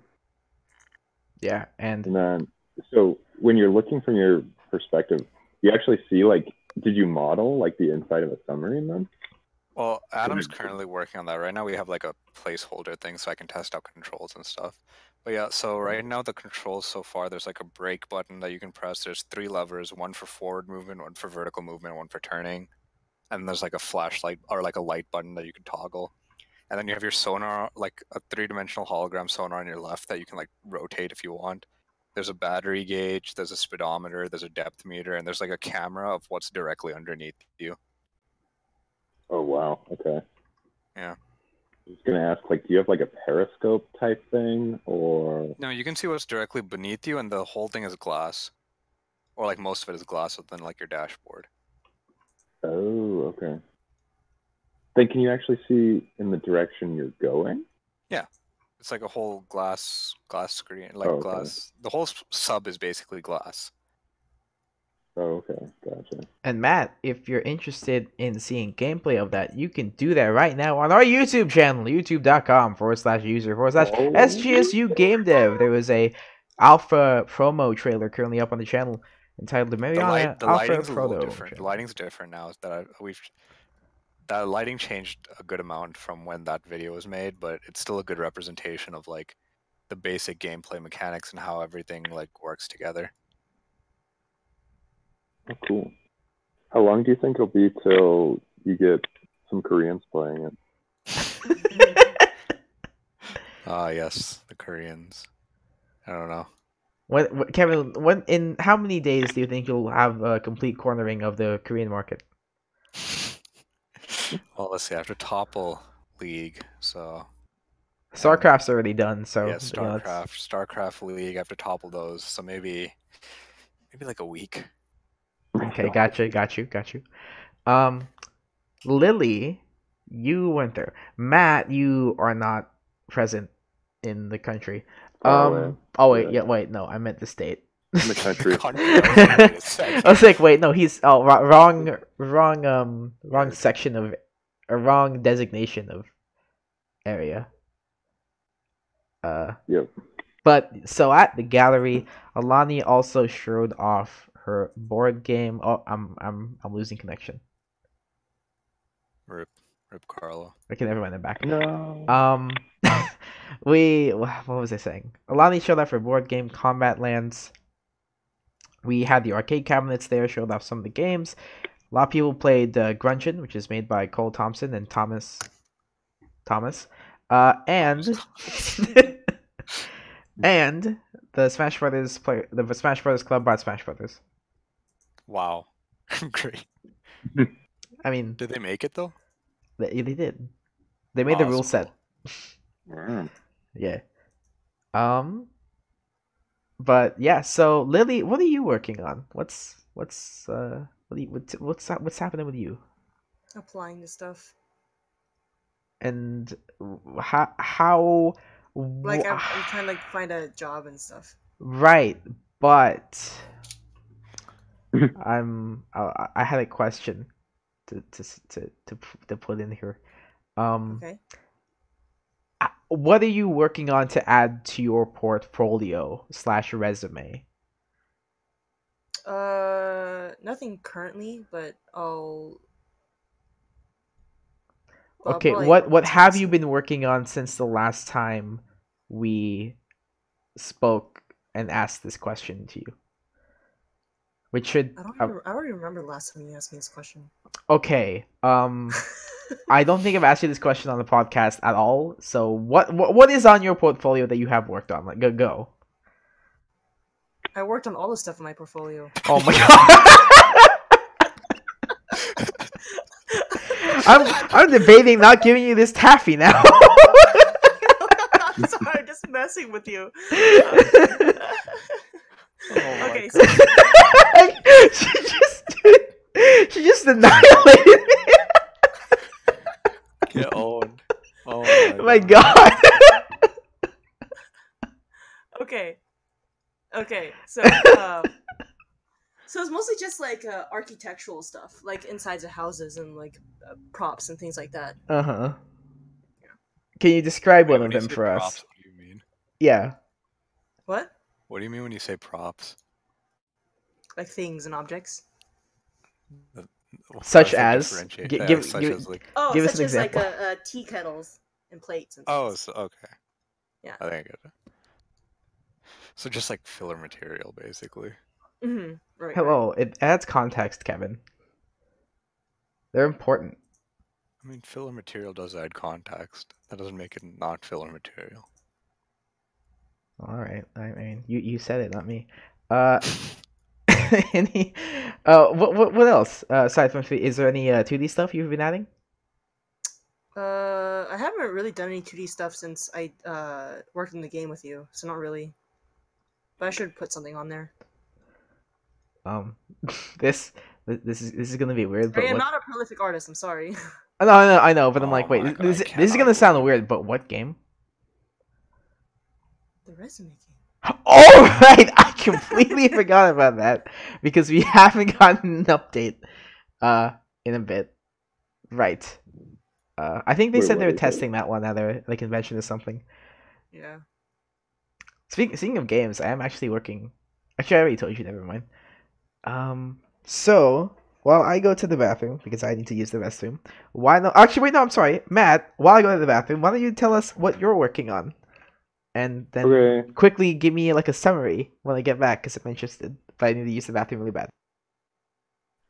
Yeah, and then so when you're looking from your perspective, you actually see like, did you model like the inside of a submarine then? Well, Adam's currently working on that. Right now we have like a placeholder thing so I can test out controls and stuff. But yeah, so right now the controls so far, there's like a brake button that you can press. There's 3 levers, one for forward movement, one for vertical movement, one for turning. And there's like a flashlight or like a light button that you can toggle. And then you have your sonar, like a 3-dimensional hologram sonar on your left that you can like rotate if you want. There's a battery gauge, there's a speedometer, there's a depth meter, and there's like a camera of what's directly underneath you. Oh, wow. Okay. Yeah. I was going to ask, like, do you have like a periscope type thing, or? No, you can see what's directly beneath you, and the whole thing is glass. Or like most of it is glass within like your dashboard. Oh, okay. Then can you actually see in the direction you're going? Yeah. It's like a whole glass screen, like glass. The whole sub is basically glass. Oh, okay, gotcha. And Matt, if you're interested in seeing gameplay of that, you can do that right now on our YouTube channel, youtube.com/user/SJSU Game Dev. There was a alpha promo trailer currently up on the channel entitled the Mariana The Alpha lighting's a little Proto. different. The lighting's different now. That lighting changed a good amount from when that video was made, but it's still a good representation of like the basic gameplay mechanics and how everything like works together. Oh, cool. How long do you think it'll be till you get some Koreans playing it? Ah, yes, the Koreans. I don't know. Kevin, in how many days do you think you'll have a complete cornering of the Korean market? Well, let's see. I have to topple League, so StarCraft's already done, so yeah, StarCraft League. I have to topple those, so maybe like a week. Okay, got you. Lily, you went there. Matt, you are not present in the country. Oh wait, wait, no, I meant the state. In the country. I was like, wait, no, he's wrong section of a wrong designation of area. Yep. But so at the gallery, Alani also showed off her board game. Oh, I'm losing connection. Rip Carlo. Okay, never mind. I'm back. No. What was I saying? Alani showed off her board game Combat Lands. We had the arcade cabinets there, showed off some of the games. A lot of people played Grungeon, which is made by Cole Thompson and Thomas. And and the Smash Brothers Club by Smash Brothers. Wow, great. I mean, did they make it though? They did. They made the rule set. Wow. Yeah. But yeah. So Lily, what are you working on? What's happening with you? Applying to stuff. And how like I'm trying to like find a job and stuff. Right, but I had a question to put in here. Okay. What are you working on to add to your portfolio / resume? Nothing currently, but I'll. Okay, what have you been working on since the last time we spoke and asked this question to you? Which should I don't even remember the last time you asked me this question. Okay. I don't think I've asked you this question on the podcast at all. So what is on your portfolio that you have worked on? Like go. I worked on all the stuff in my portfolio. Oh my god. I'm debating not giving you this taffy now. I'm sorry, I'm just messing with you. Okay, so she just annihilated me. Get owned. Oh my god. Okay, so it's mostly just like architectural stuff, like insides of houses and like props and things like that. Yeah. Can you describe one of them for props, us? what do you mean? Yeah. What? What do you mean when you say props? Like things and objects. Such as give us an example. Like tea kettles and plates and things. Oh, so, okay. Yeah. I think I get it. So just like filler material, basically. Mm-hmm. Right. Hello, it adds context, Kevin. They're important. I mean, filler material does add context. That doesn't make it not filler material. All right. I mean, you said it, not me. What else aside from is there any 2D stuff you've been adding? I haven't really done any 2D stuff since I worked in the game with you, so not really. But I should put something on there. This is gonna be weird. But I'm not a prolific artist. I'm sorry. I know, but I'm like, wait, this is gonna sound weird. But what game? The resume game. All right, I completely forgot about that because we haven't gotten an update in a bit. Right. I think they Wait, said they what were is it? testing that one now. They're like convention or something. Yeah. Speaking of games, I am actually working. Actually, I already told you. Never mind. So while I go to the bathroom because I need to use the restroom, why not? Actually, wait, no, I'm sorry, Matt. While I go to the bathroom, why don't you tell us what you're working on, and then Okay. quickly give me like a summary when I get back because I'm interested. But I need to use the bathroom really bad.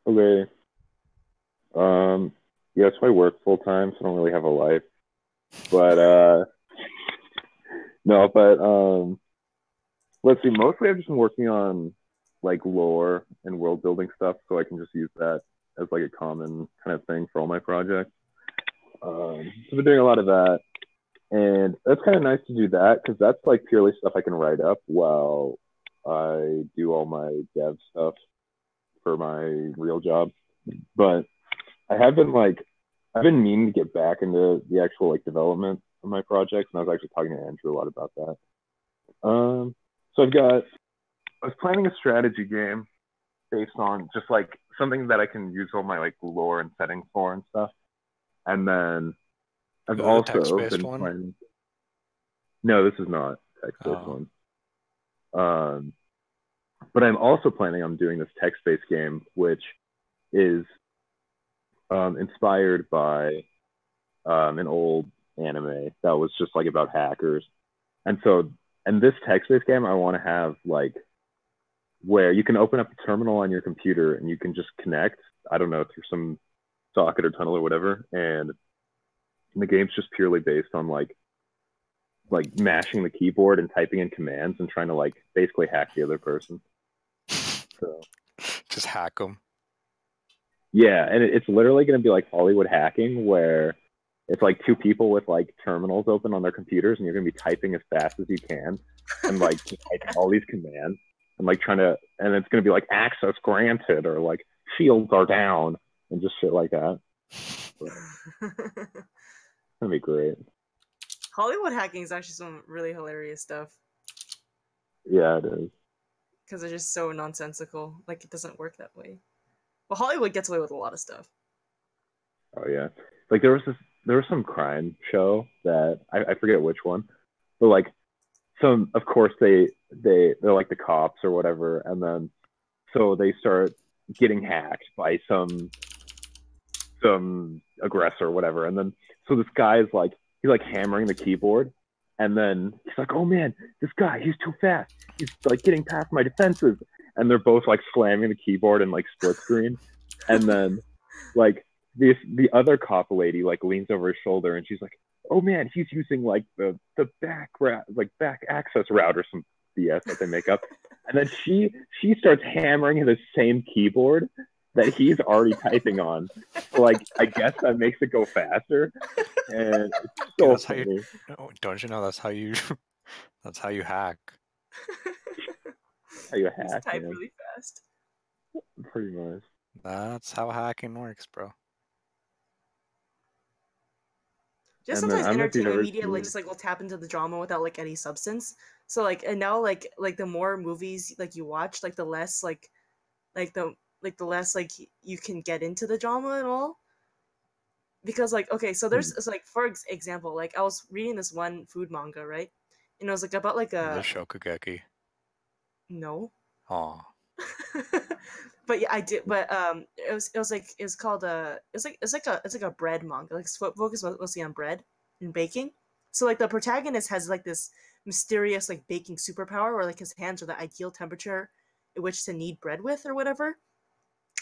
Okay. Yeah, so I work full time, so I don't really have a life. But no, but let's see. Mostly, I've just been working on like lore and world building stuff, so I can just use that as like a common kind of thing for all my projects. So I've been doing a lot of that, and that's kind of nice to do that because that's like purely stuff I can write up while I do all my dev stuff for my real job. But I've been meaning to get back into the actual like development of my projects, and I was actually talking to Andrew a lot about that. So I was planning a strategy game based on just like something that I can use all my like lore and settings for and stuff. And then I've Is it a also text-based been one? planning. No, this is not text-based Oh. one. But I'm also planning on doing this text-based game, which is inspired by an old anime that was just like about hackers. And so, and this text-based game, I want to have like where you can open up a terminal on your computer and you can just connect, I don't know, through some socket or tunnel or whatever. And the game's just purely based on like mashing the keyboard and typing in commands and trying to like basically hack the other person. So Just hack them. yeah, and it's literally going to be like Hollywood hacking where it's like two people with like terminals open on their computers and you're going to be typing as fast as you can and like just typing all these commands and like trying to, and it's going to be like access granted or like shields are down and just shit like that. So, it's going to be great. Hollywood hacking is actually some really hilarious stuff Yeah, it is. because it's just so nonsensical. Like, it doesn't work that way. Well, Hollywood gets away with a lot of stuff. Oh yeah, like there was some crime show that I forget which one, but like some of course they're like the cops or whatever, and then so they start getting hacked by some aggressor or whatever, and then so this guy is like he's like hammering the keyboard, and then he's like, oh man, this guy he's too fast, he's like getting past my defenses, and they're both like slamming the keyboard and like split screen, and then like the other cop lady like leans over his shoulder and she's like, oh man, he's using like the back access route or some BS that they make up, and then she starts hammering the same keyboard that he's already typing on. So, like I guess that makes it go faster, and it's so That's how funny. don't you know that's how you that's how you hack. How you Just hack, type man. really fast. Pretty much. That's how hacking works, bro. Just And then sometimes I don't know if you've entertainment ever media like seen. just like will tap into the drama without like any substance. So like, and now like the more movies like you watch, like the less like the less like you can get into the drama at all. Because like, okay, so there's it's like for example, like I was reading this one food manga, right? And it was like about like The a Shokugeki. no. Oh. But yeah, I did. But it was like it's called it's like a bread manga. Like focus mostly on bread and baking. So like the protagonist has like this mysterious like baking superpower, where like his hands are the ideal temperature at which to knead bread with or whatever,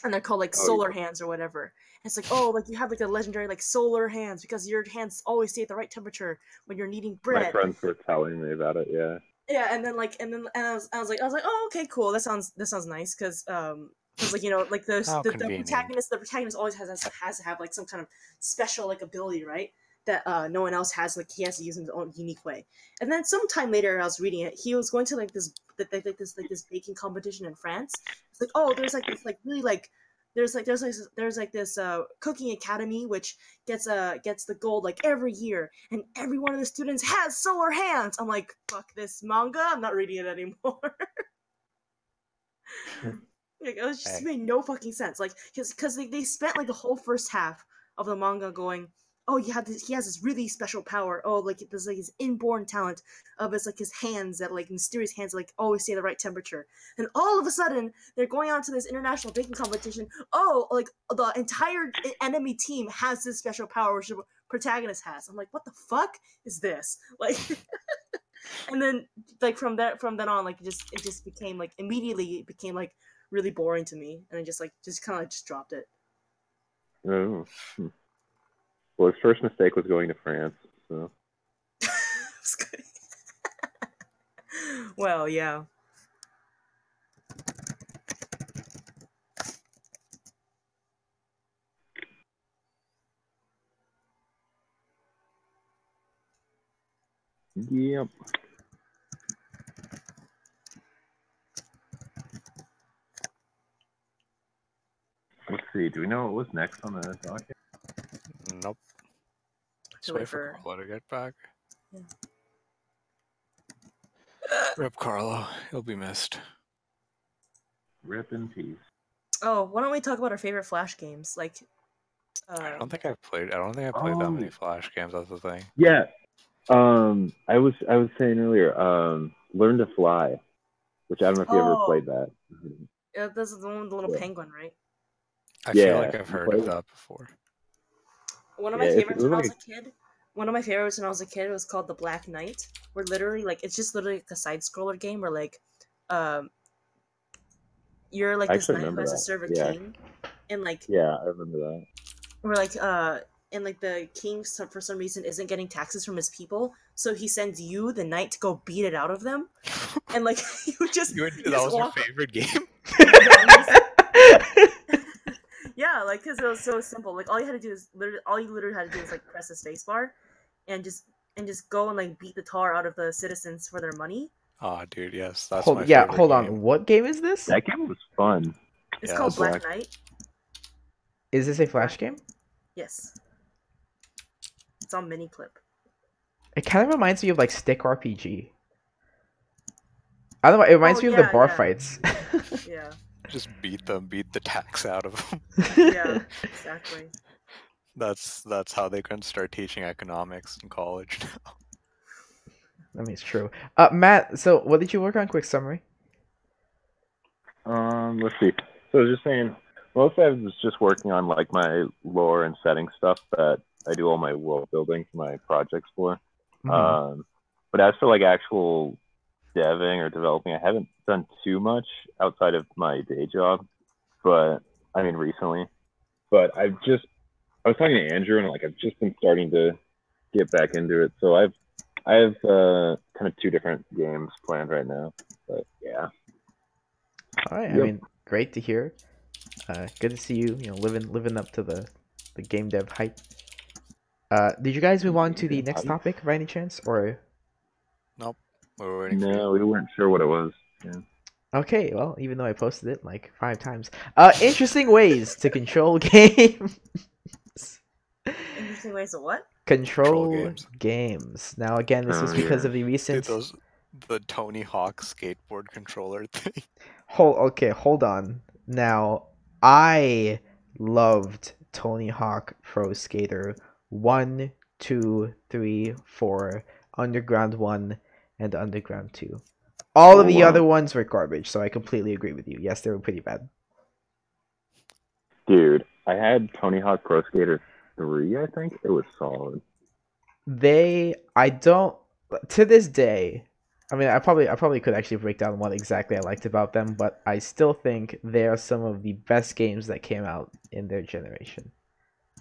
and they're called like Oh solar yeah. hands or whatever. And it's like, oh, like you have like the legendary like solar hands because your hands always stay at the right temperature when you're kneading My bread. friends were telling me about it. Yeah. Yeah, and then I was like, oh, okay, cool. That sounds nice because like, you know, like How the convenient. protagonist always has to have like some kind of special like ability, right? That no one else has. Like he has to use in his own unique way. And then sometime later, I was reading it. He was going to like this baking competition in France. It's like, oh, there's like this like really like there's this cooking academy which gets the gold like every year, and every one of the students has solar hands. I'm like, fuck this manga, I'm not reading it anymore. Like, it was just made no fucking sense. Like, because they spent like the whole first half of the manga going, oh, he has this really special power. Oh, like there's like his inborn talent of his hands that like mysterious hands that, like always stay the right temperature. And all of a sudden they're going on to this international baking competition. Oh, like the entire enemy team has this special power which the protagonist has. I'm like, what the fuck is this? Like. And then like from then on, like it just became like immediately it became like really boring to me, and I just kind of just dropped it. Oh. Well, his first mistake was going to France, so. Well, yeah. Yep. Let's see. Do we know what was next on the docket? Nope. Just wait for Carlo to get back. Yeah. Rip Carlo. He'll be missed. Rip in peace. Oh, why don't we talk about our favorite Flash games? Like, I don't think I've played that many Flash games. That's the thing. Yeah. I was saying earlier, Learn to Fly, which I don't know if you ever played that. Yeah, this is the one with the little penguin, right? I feel like I've heard of that before. One of my favorites when I was a kid. One of my favorites when I was a kid was called The Black Knight, where literally like it's just literally like a side scroller game where like you're like this knight who has to serve a king, and like I remember that. Where like and like the king for some reason isn't getting taxes from his people, so he sends you the knight to go beat it out of them, and like that was your favorite game. Yeah, like because it was so simple. Like all you literally had to do is like press the space bar, and just go and like beat the tar out of the citizens for their money. Oh, dude, yes, that's my favorite hold on. game. What game is this? That game was fun. It's called Black Knight. Is this a Flash game? Yes. It's on Miniclip. It kind of reminds me of like Stick RPG. I don't know. It reminds me of the bar fights. Yeah. Just beat the tax out of them. Yeah, exactly. That's how they can start teaching economics in college now. I mean, it's true. Matt, so what did you work on? Quick summary. Let's see. So I was just saying, mostly I was just working on like my lore and setting stuff that I do all my world building for my projects for. Mm-hmm. But as for like actual deving or developing, I haven't done too much outside of my day job, but I mean recently. But I was talking to Andrew, and like I've just been starting to get back into it. So I have kind of 2 different games planned right now. But yeah. All right. Yep. I mean, great to hear. Good to see you. You know, living up to the game dev hype. Did you guys move on to the next topic by any chance, or? Nope. We weren't sure what it was. Yeah. Okay, well, even though I posted it like 5 times. Interesting ways to control games. Interesting ways of what? Control games. Now, again, this was because of the recent... Dude, the Tony Hawk skateboard controller thing. Hold on. Now, I loved Tony Hawk Pro Skater 1, 2, 3, 4, Underground 1, and Underground 2. All of the other ones were garbage, so I completely agree with you. Yes, they were pretty bad. Dude, I had Tony Hawk Pro Skater 3, I think. It was solid. To this day, I mean, I probably could actually break down what exactly I liked about them, but I still think they are some of the best games that came out in their generation.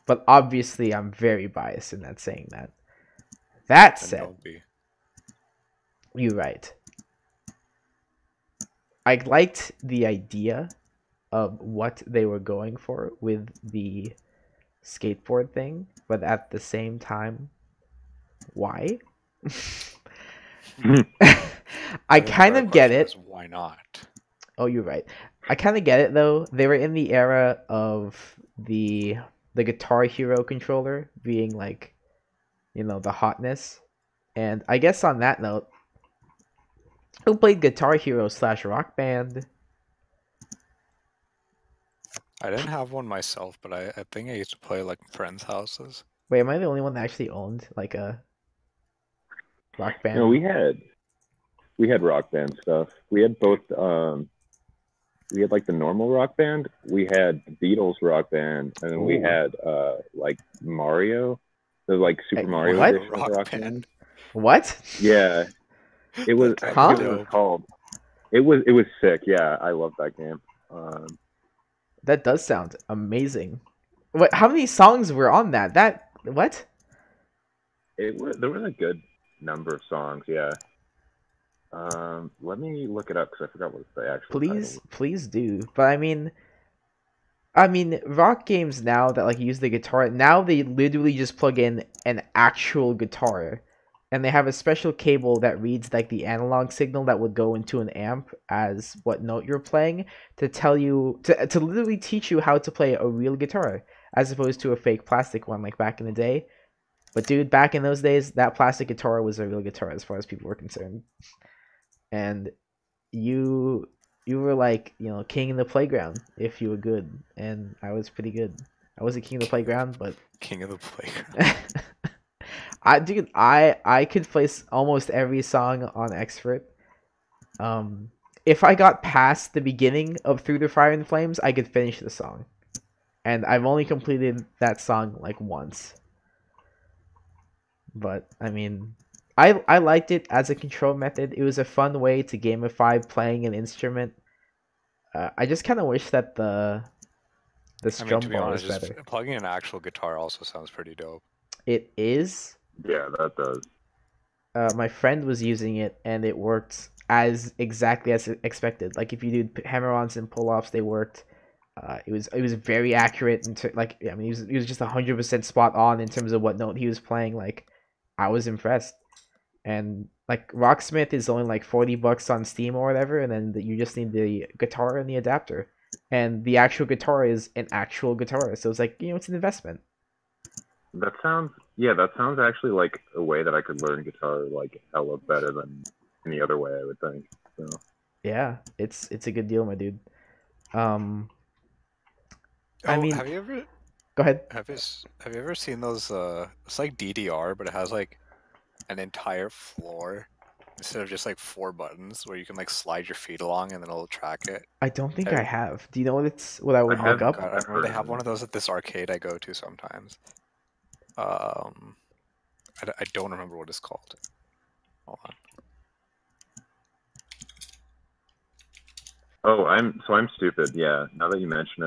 But obviously, I'm very biased in that saying that. That said, don't be. You're right. I liked the idea of what they were going for with the skateboard thing, but at the same time, why? I kind of get it. Why not? Oh, you're right. I kind of get it though. They were in the era of the Guitar Hero controller being like, you know, the hotness. And I guess on that note, who played Guitar Hero / Rock Band? I didn't have one myself, but I think I used to play like friends' houses. Wait, am I the only one that actually owned like a Rock Band? No, we had Rock Band stuff. We had both. We had like the normal Rock Band. We had the Beatles Rock Band, and then we Ooh. had like Mario, the like Super Mario what? edition of Rock Band. What? Yeah, it was. That I sounds forget what it was dope. called. It was sick. Yeah, I love that game. That does sound amazing. What? How many songs were on that? That what? There was a good number of songs. Yeah. Let me look it up because I forgot what the actual title was. Please do. But I mean, rock games now that like use the guitar, now they literally just plug in an actual guitar, and they have a special cable that reads like the analog signal that would go into an amp as what note you're playing to tell you to literally teach you how to play a real guitar as opposed to a fake plastic one like back in the day. But dude, back in those days, that plastic guitar was a real guitar as far as people were concerned. And you were like, you know, king in the playground if you were good, and I was pretty good. I wasn't king of the playground, but King of the playground. I could play almost every song on expert. If I got past the beginning of Through the Fire and Flames, I could finish the song, and I've only completed that song like once. But I mean, I liked it as a control method. It was a fun way to gamify playing an instrument. I just kind of wish that the strum to be bar honest, was just better. plugging an actual guitar also sounds pretty dope. It is. Yeah, that does. My friend was using it, and it worked as exactly as expected. Like if you did hammer-ons and pull-offs, they worked. It was very accurate like I mean he was just 100% spot on in terms of what note he was playing. Like I was impressed. And like Rocksmith is only like $40 on Steam or whatever, and then you just need the guitar and the adapter, and the actual guitar is an actual guitar, so it's like, you know, it's an investment. That sounds actually like a way that I could learn guitar like hella better than any other way, I would think. So Yeah, it's a good deal, my dude. Oh, I mean, have you ever go ahead. have you ever seen those? It's like DDR, but it has like an entire floor instead of just like 4 buttons where you can like slide your feet along and then it'll track it. I don't think Have I you- have. Do you know what I would I look haven't up? God, I remember they have one of those at this arcade I go to sometimes. I don't remember what it's called. Hold on. Oh, I'm stupid. Yeah, now that you mention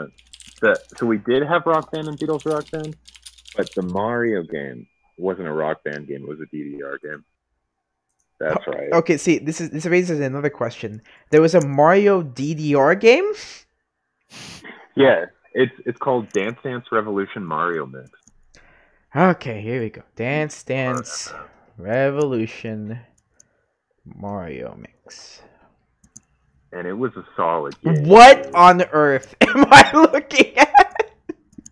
it, so we did have Rock Band and Beatles Rock Band, but the Mario game wasn't a Rock Band game; it was a DDR game. That's right. Okay, see, this raises another question. There was a Mario DDR game? Yeah, it's called Dance Dance Revolution Mario Mix. Okay, here we go. Dance Dance Revolution Mario Mix. And it was a solid game. What on earth am I looking at?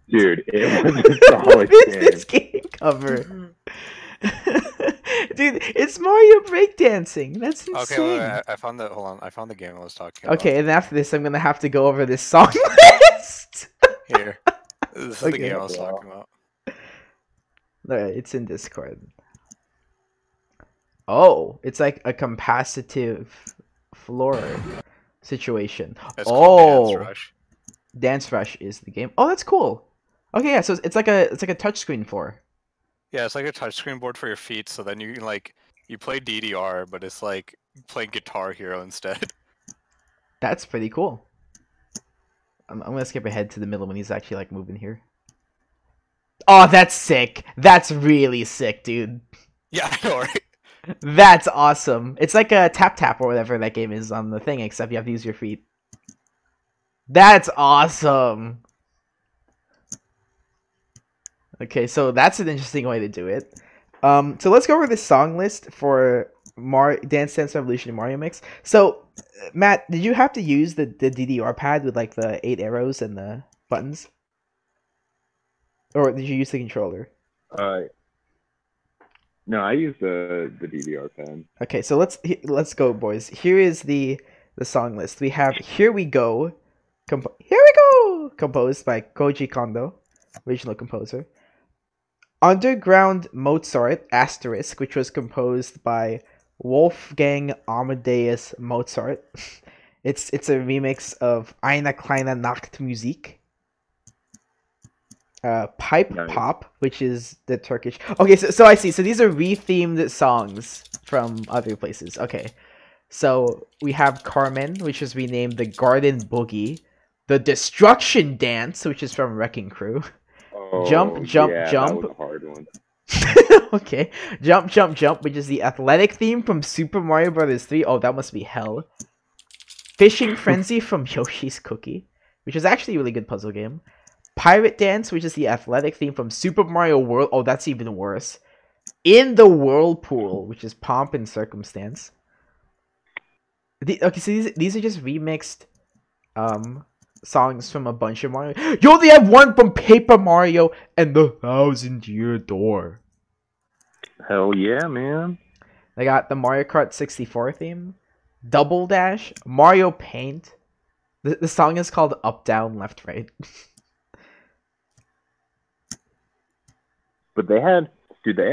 Dude, it was a solid What is game. this game cover? Dude, it's Mario breakdancing. That's insane. Okay, wait, I found the hold on. I found the game I was talking about. Okay, and after this, I'm gonna have to go over this song list. Here, this is Okay. the game I was talking about. Alright, it's in Discord. Oh, it's like a capacitive floor situation. It's called Dance Oh, Rush. Dance Rush is the game. Oh, that's cool. Okay, yeah, so it's like a touchscreen floor. Yeah, it's like a touchscreen board for your feet. So then you can like you play DDR, but it's like playing Guitar Hero instead. That's pretty cool. I'm gonna skip ahead to the middle when he's actually like moving here. Oh, that's sick. That's really sick, dude. Yeah, I know, right? That's awesome. It's like a tap or whatever that game is on the thing, except you have to use your feet. That's awesome. Okay, so that's an interesting way to do it. So let's go over the song list for Dance Dance Revolution Mario Mix. So, Matt, did you have to use the DDR pad with like the 8 arrows and the buttons, or did you use the controller? No, I use the DDR pad. Okay, so let's go, boys. Here is the song list. We have "Here We Go," Here We Go, composed by Koji Kondo, original composer. Underground Mozart ***, which was composed by Wolfgang Amadeus Mozart. It's a remix of Eine kleine Nachtmusik. Pipe Nice. Pop, which is the Turkish. Okay, so I see. So these are re-themed songs from other places. Okay, so we have Carmen, which is renamed the Garden Boogie. The Destruction Dance, which is from Wrecking Crew. Oh, Jump, Jump, yeah, Jump. That was a hard one. Okay, Jump, Jump, Jump, which is the athletic theme from Super Mario Bros. 3. Oh, that must be hell. Fishing Frenzy from Yoshi's Cookie, which is actually a really good puzzle game. Pirate Dance, which is the athletic theme from Super Mario World. Oh, that's even worse. In the Whirlpool, which is Pomp and Circumstance. Okay, so these are just remixed songs from a bunch of Mario. You only have one from Paper Mario and the 1,000-Year Door. Hell yeah, man. They got the Mario Kart 64 theme, Double Dash, Mario Paint. The song is called Up, Down, Left, Right. But they had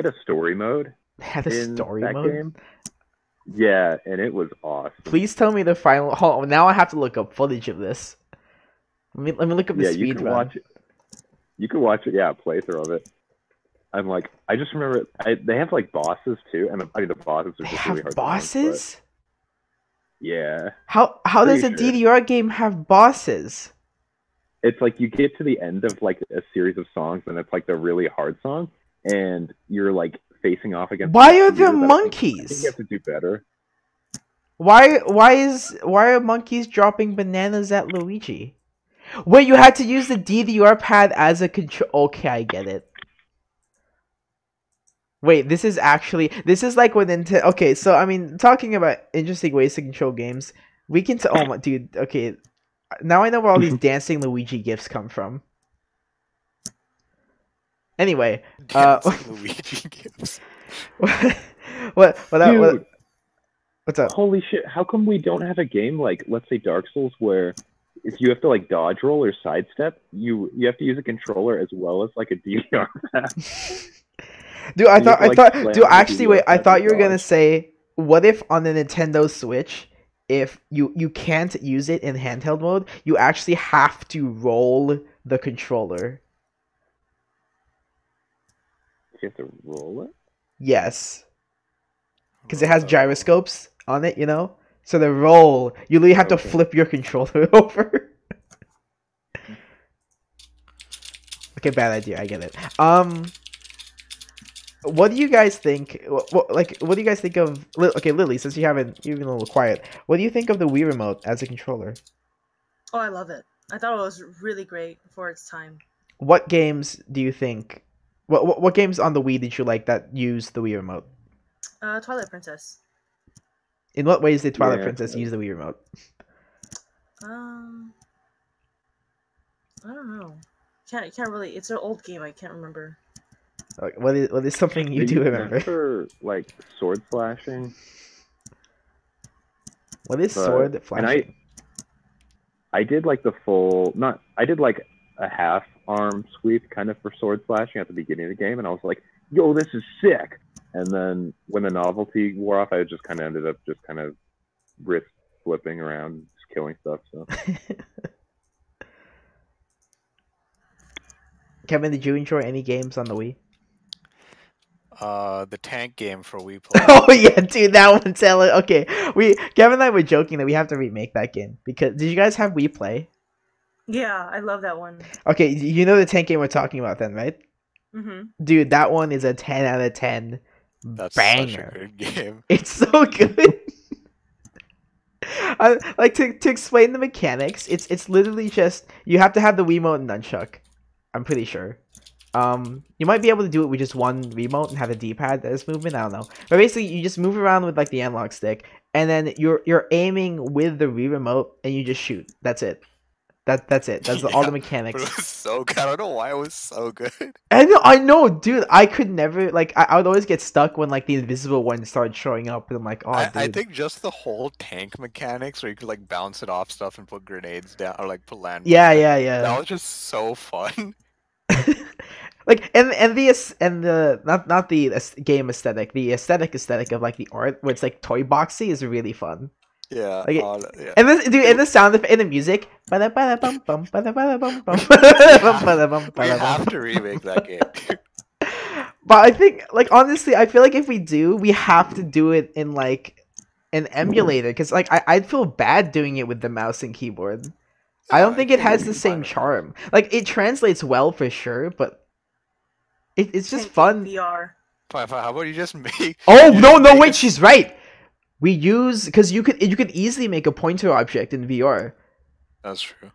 a story mode. They had a in story that mode? game. Yeah, and it was awesome. Please tell me the final. Hold on, now I have to look up footage of this. Let me look up the Yeah, speed you can run. watch it. You can watch it. Yeah, a playthrough of it. I'm like, I just remember they have like bosses too, and I mean the bosses are They just have really hard. bosses? To find, but yeah, How does a Pretty DDR game have bosses? it's like you get to the end of like a series of songs, and it's like the really hard song, and you're like facing off against. Why are there computers. I think monkeys? you have to do better. Why are monkeys dropping bananas at Luigi? Wait, you had to use the DDR pad as a control. Okay, I get it. Wait, this is like when Nintendo. Okay, so I mean, talking about interesting ways to control games, we can. Oh my dude. Okay, now I know where all these dancing Luigi gifs come from. Anyway, Dancing Luigi gifts. what's up? Holy shit! How come we don't have a game like, let's say, Dark Souls, where if you have to like dodge roll or sidestep, you have to use a controller as well as like a DDR pad. Dude, I thought, dude, actually, wait, I DDR thought you were gonna dodge. say, what if on the Nintendo Switch, if you can't use it in handheld mode, you actually have to roll the controller. You have to roll it. Yes, because it has gyroscopes on it, you know. So the roll, you literally have to Okay. flip your controller over. Okay, bad idea. I get it. What do you guys think? What do you guys think of? Okay, Lily, since you've been a little quiet, what do you think of the Wii remote as a controller? Oh, I love it. I thought it was really great for its time. What games do you think? What games on the Wii did you like that used the Wii remote? Twilight Princess. In what ways did Twilight Yeah. Princess use the Wii remote? I don't know. Can't really. It's an old game. I can't remember. Like, what is something you They do use that remember? for like sword slashing. What is But- sword and flashing? I did like the full, not, I did like a half arm sweep kind of for sword slashing at the beginning of the game, and I was like, yo, this is sick. And then when the novelty wore off, I just kind of ended up just kind of wrist flipping around, just killing stuff. So Kevin, did you enjoy any games on the Wii? The tank game for Wii Play. Oh yeah, dude, that one's hella. Okay, Kevin and I were joking that we have to remake that game because did you guys have Wii Play? Yeah, I love that one. Okay, you know the tank game we're talking about then, right? Mm-hmm. Dude, that one is a 10 out of 10 That's banger. such a good game. It's so good. Like to explain the mechanics, it's literally just you have to have the Wiimote and nunchuck. I'm pretty sure. You might be able to do it with just one remote and have a D-pad as movement. I don't know, but basically you just move around with like the analog stick, and then you're aiming with the Wii remote, and you just shoot. That's it. That's it. That's all the But mechanics. it was so good. I don't know why it was so good. I know, dude. I could never like. I would always get stuck when like the invisible one started showing up, and I'm like, oh, dude. I think just the whole tank mechanics, where you could like bounce it off stuff and put grenades down, or like put landmines. Yeah. That was just so fun. Like and the not the game aesthetic, the aesthetic of like the art, where it's like toy boxy, is really fun. Yeah. Like, yeah. and this dude, and the sound effect and the music. We have to remake that game. But I think, like, honestly, I feel like if we do, we have to do it in like an emulator, because like I'd feel bad doing it with the mouse and keyboard. I don't think it has the same charm. Like, it translates well for sure, but it's just fun. VR. Fine. How about you just make? Oh no! Wait, she's right. We use, because you could easily make a pointer object in VR. That's true.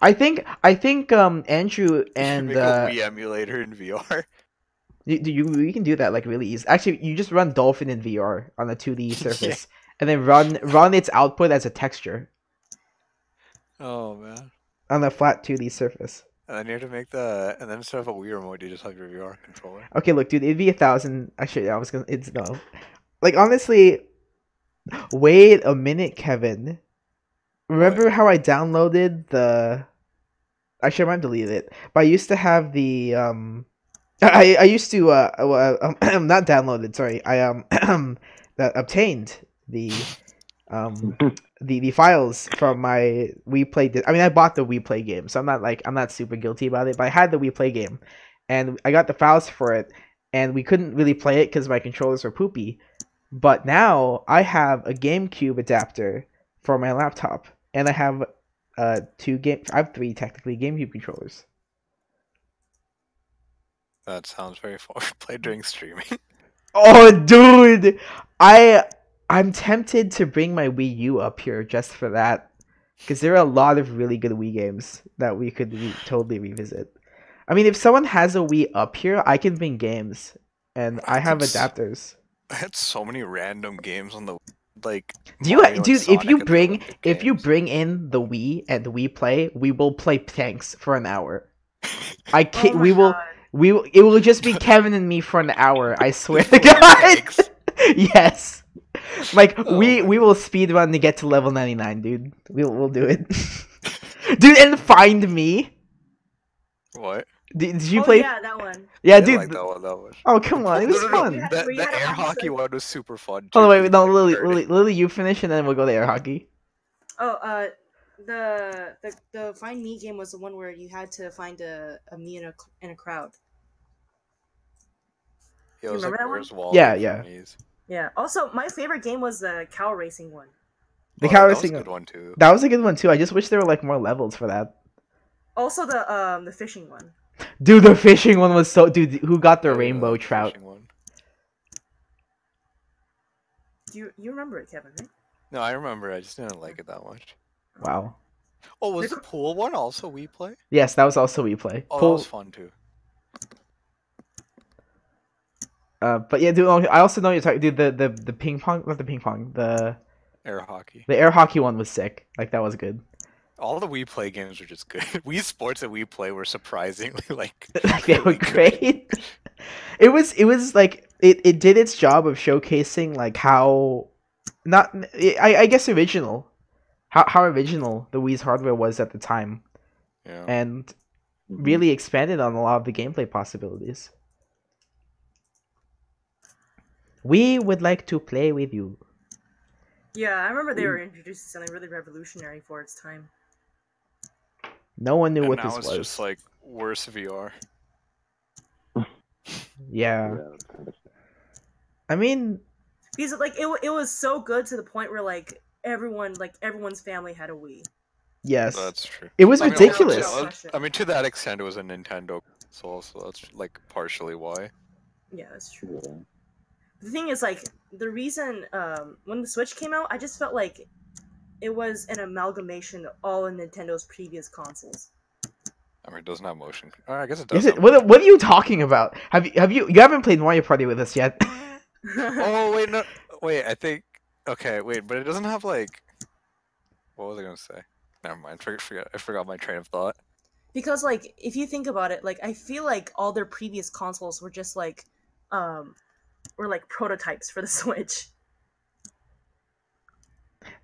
I think Andrew and make a Wii emulator in VR. You can do that like really easy. Actually, you just run Dolphin in VR on a 2D surface, and then run its output as a texture. Oh man. On a flat 2D surface. And then you have to make and then instead of a Wii remote, you just have your VR controller. Okay, look, dude, it'd be 1,000. Actually, it's no. Like, honestly, wait a minute, Kevin. Remember how I downloaded the? Actually, I might delete it. But I used to have the I used to not downloaded. Sorry, I obtained the the files from my Wii Play. I mean, I bought the Wii Play game, so I'm not super guilty about it. But I had the Wii Play game, and I got the files for it, and we couldn't really play it because my controllers were poopy. But now I have a GameCube adapter for my laptop, and I have I have 3 technically GameCube controllers. That sounds very fun. Play during streaming. Oh, dude, I'm tempted to bring my Wii U up here just for that, because there are a lot of really good Wii games that we could totally revisit. I mean, if someone has a Wii up here, I can bring games, and I have adapters. I had so many random games on the like. Dude, if you bring in the Wii and the Wii Play, we will play tanks for an hour. I can't. It will just be Kevin and me for an hour. I swear to God. Yes. Like, we will speed run to get to level 99, dude. We'll do it. Dude, and Find Me. What? Did you play? Yeah, that one. Yeah, dude. Like that one. Oh, come on, it was fun. The air hockey one was super fun. Hold on, wait, no, Lily, you finish, and then we'll go to air hockey. Oh, the Find Me game was the one where you had to find a me in a crowd. Yeah, it was remember like, that one? Yeah. Yeah. Also, my favorite game was the cow racing one. The cow racing was a good one too. That was a good one too. I just wish there were like more levels for that. Also, the fishing one. Dude, the fishing one was so. Dude, who got the rainbow trout? You remember it, Kevin? Right? No, I remember. I just didn't like it that much. Wow. Oh, was the pool one also Wii Play? Yes, that was also Wii Play. Oh, that was fun too. But yeah, dude. I also know you're talking. Dude, the ping pong, not the ping pong, the air hockey. The air hockey one was sick. Like, that was good. All the Wii Play games were just good. Wii Sports and Wii Play were surprisingly like they were great. It was like it did its job of showcasing like how I guess original how original the Wii's hardware was at the time. Yeah. And really expanded on a lot of the gameplay possibilities. We would like to play with you. Yeah, I remember they were introducing something really revolutionary for its time. No one knew what now this was. It's just like worse VR. Yeah. I mean, because like it was so good to the point where like everyone's family had a Wii. Yes, that's true. It was ridiculous. I mean, to that extent, it was a Nintendo console, so that's like partially why. Yeah, that's true. Yeah. The thing is, like, the reason when the Switch came out, I just felt like it was an amalgamation of all of Nintendo's previous consoles. I mean, it doesn't have motion. Oh, I guess it Is does. it? What are you talking about? You haven't played Mario Party with us yet? Oh wait, no, wait. I think. Okay, wait, but it doesn't have like. What was I gonna say? Never mind. I forgot my train of thought. Because like, if you think about it, like I feel like all their previous consoles were just like, were like prototypes for the Switch.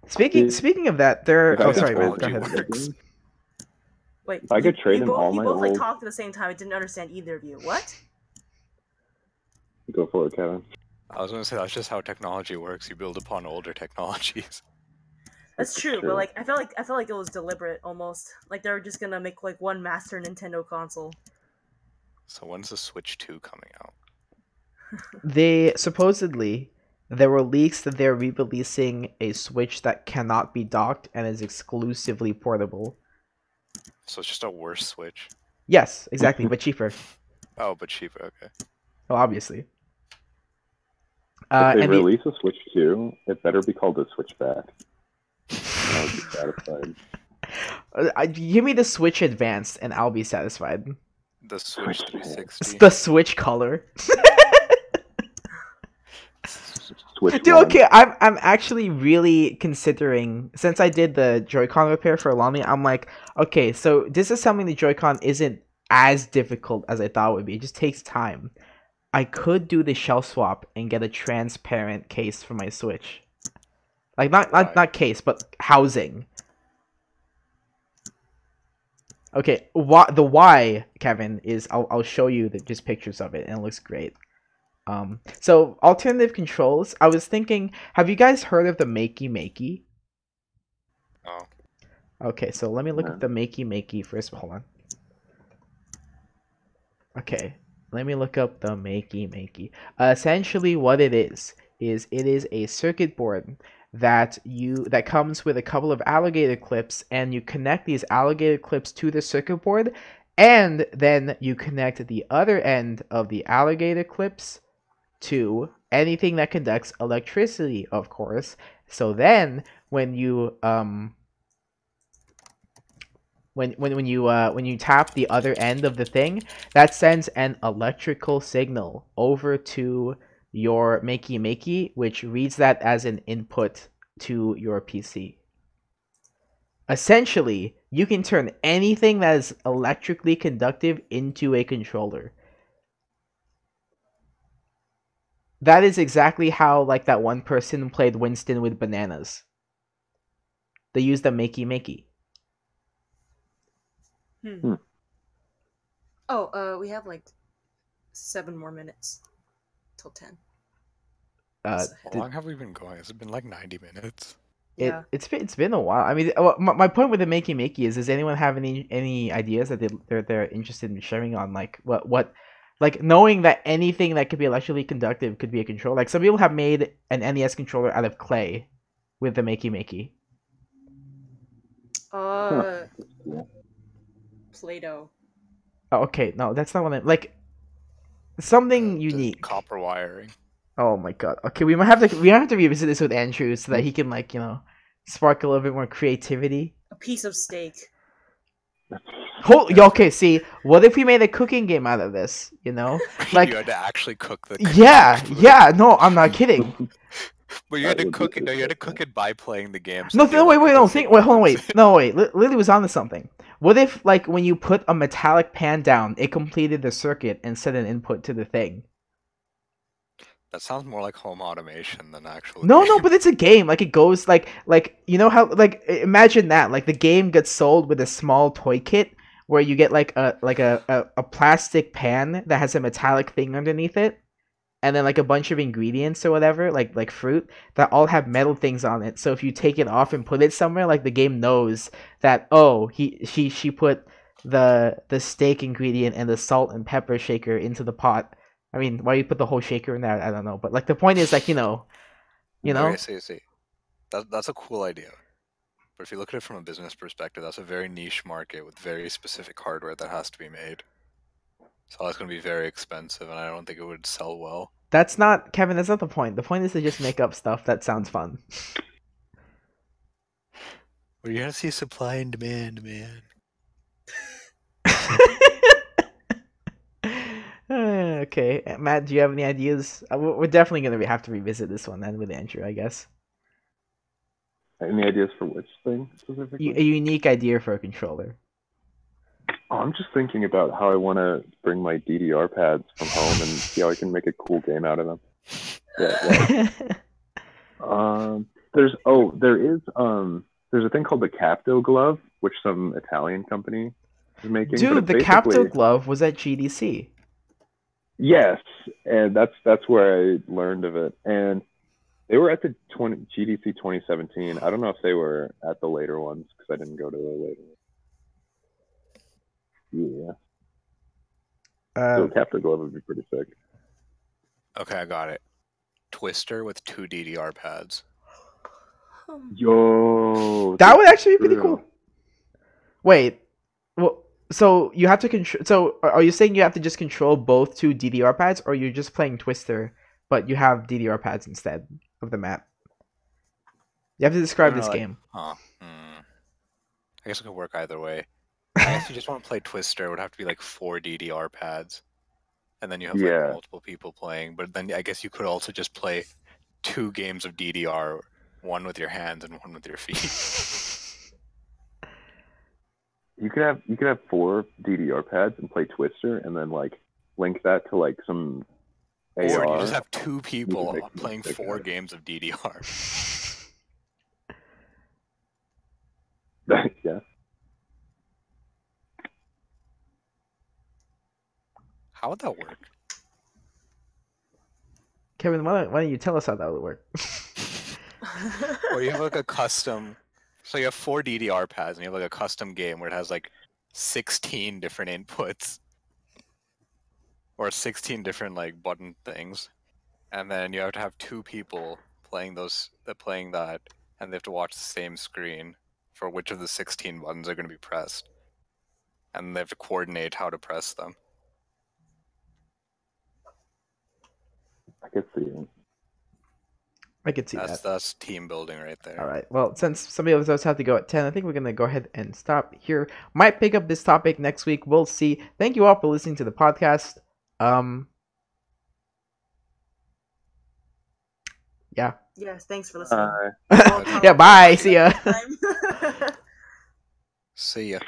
Speaking of that, there. Oh, sorry, man. Go technology ahead. works. Wait, If I could trade in all you my both like old... talked at the same time. I didn't understand either of you. What? Go for it, Kevin. I was gonna say that's just how technology works. You build upon older technologies. That's true, but like I felt like it was deliberate almost. Like they were just gonna make like one master Nintendo console. So when's the Switch 2 coming out? There were leaks that they're re-releasing a Switch that cannot be docked and is exclusively portable. So it's just a worse Switch. Yes, exactly, but cheaper. Oh, but cheaper. Okay. Well, obviously. If they and release a Switch 2, it better be called a Switchback. I would be satisfied. Give me the Switch Advanced, and I'll be satisfied. The Switch 360. The Switch color. Switch Dude, one. okay, I'm actually really considering, since I did the Joy-Con repair for Lonnie, I'm like, okay, so disassembling the Joy-Con isn't as difficult as I thought it would be. It just takes time. I could do the shell swap and get a transparent case for my Switch. Like not case, but housing. Okay, the why, Kevin, is I'll show you just pictures of it, and it looks great. So alternative controls. I was thinking, have you guys heard of the Makey Makey? Oh. Okay, so let me look up the Makey Makey first. Hold on. Okay, let me look up the Makey Makey. Essentially, what it is it is a circuit board that comes with a couple of alligator clips, and you connect these alligator clips to the circuit board, and then you connect the other end of the alligator clips to anything that conducts electricity, of course. So then when you when you tap the other end of the thing, that sends an electrical signal over to your Makey Makey, which reads that as an input to your PC. Essentially, you can turn anything that is electrically conductive into a controller. That is exactly how, like, that one person played Winston with bananas. They used the Makey Makey. Oh, we have like 7 more minutes till 10. How long have we been going? Has it been like 90 minutes? Yeah. It's been a while. I mean, my point with the Makey Makey is, does anyone have any ideas that they're interested in sharing on, like, what like, knowing that anything that could be electrically conductive could be a controller? Like, some people have made an NES controller out of clay with the Makey Makey. Play-Doh. Oh, okay, no, that's not what I like. Something unique. Copper wiring. Oh my god. Okay, we might have to revisit this with Andrew so that he can, like, spark a little bit more creativity. A piece of steak. Okay, see, what if we made a cooking game out of this? Like, you had to actually cook the. Yeah. No, I'm not kidding. But you had to cook it. No, you had to cook it by playing the game. No, wait, hold on, wait. No, wait. Lily was onto something. What if, like, when you put a metallic pan down, it completed the circuit and set an input to the thing? That sounds more like home automation than actual. No, but it's a game. Like, it goes like how, like, imagine that. Like, the game gets sold with a small toy kit where you get like a plastic pan that has a metallic thing underneath it, and then like a bunch of ingredients or whatever, like fruit, that all have metal things on it. So if you take it off and put it somewhere, like, the game knows that, oh, she put the steak ingredient and the salt and pepper shaker into the pot. I mean, why you put the whole shaker in there, I don't know. But, like, the point is, like, Okay, see. That's a cool idea. But if you look at it from a business perspective, that's a very niche market with very specific hardware that has to be made. So that's going to be very expensive, and I don't think it would sell well. Kevin, that's not the point. The point is to just make up stuff that sounds fun. Well, you gotta see supply and demand, man. Okay, Matt, do you have any ideas? We're definitely gonna have to revisit this one then with Andrew, I guess. Any ideas for which thing specifically? A unique idea for a controller. Oh, I'm just thinking about how I want to bring my DDR pads from home and see how I can make a cool game out of them. Yeah. There's a thing called the Capto glove, which some Italian company is making. Dude, the Capto glove was at GDC. Yes, and that's where I learned of it. And they were at the GDC 2017. I don't know if they were at the later ones because I didn't go to the later ones. Yeah. So Capto glove would be pretty sick. Okay, I got it. Twister with 2 DDR pads. Yo, that would actually be pretty cool. Wait, well, so you have to control. So are you saying you have to just control both 2 DDR pads, or you're just playing Twister, but you have DDR pads instead of the map? You have to describe this game. I guess it could work either way. I guess you just want to play Twister. It would have to be like 4 DDR pads, and then you have like multiple people playing. But then I guess you could also just play 2 games of DDR, one with your hands and one with your feet. You could have 4 DDR pads and play Twister, and then like link that to like some AR. Or you just have 2 people playing 4 games of DDR. Yeah. How would that work? Kevin, why don't you tell us how that would work? Or you have like a custom. So you have 4 DDR pads, and you have like a custom game where it has like 16 different inputs, or 16 different like button things, and then you have to have 2 people playing that, and they have to watch the same screen for which of the 16 buttons are going to be pressed, and they have to coordinate how to press them. I could see it. I could see that. That's team building right there. All right. Well, since some of us have to go at 10, I think we're going to go ahead and stop here. Might pick up this topic next week. We'll see. Thank you all for listening to the podcast. Yeah. Yes, thanks for listening. Yeah, bye. See ya. See ya.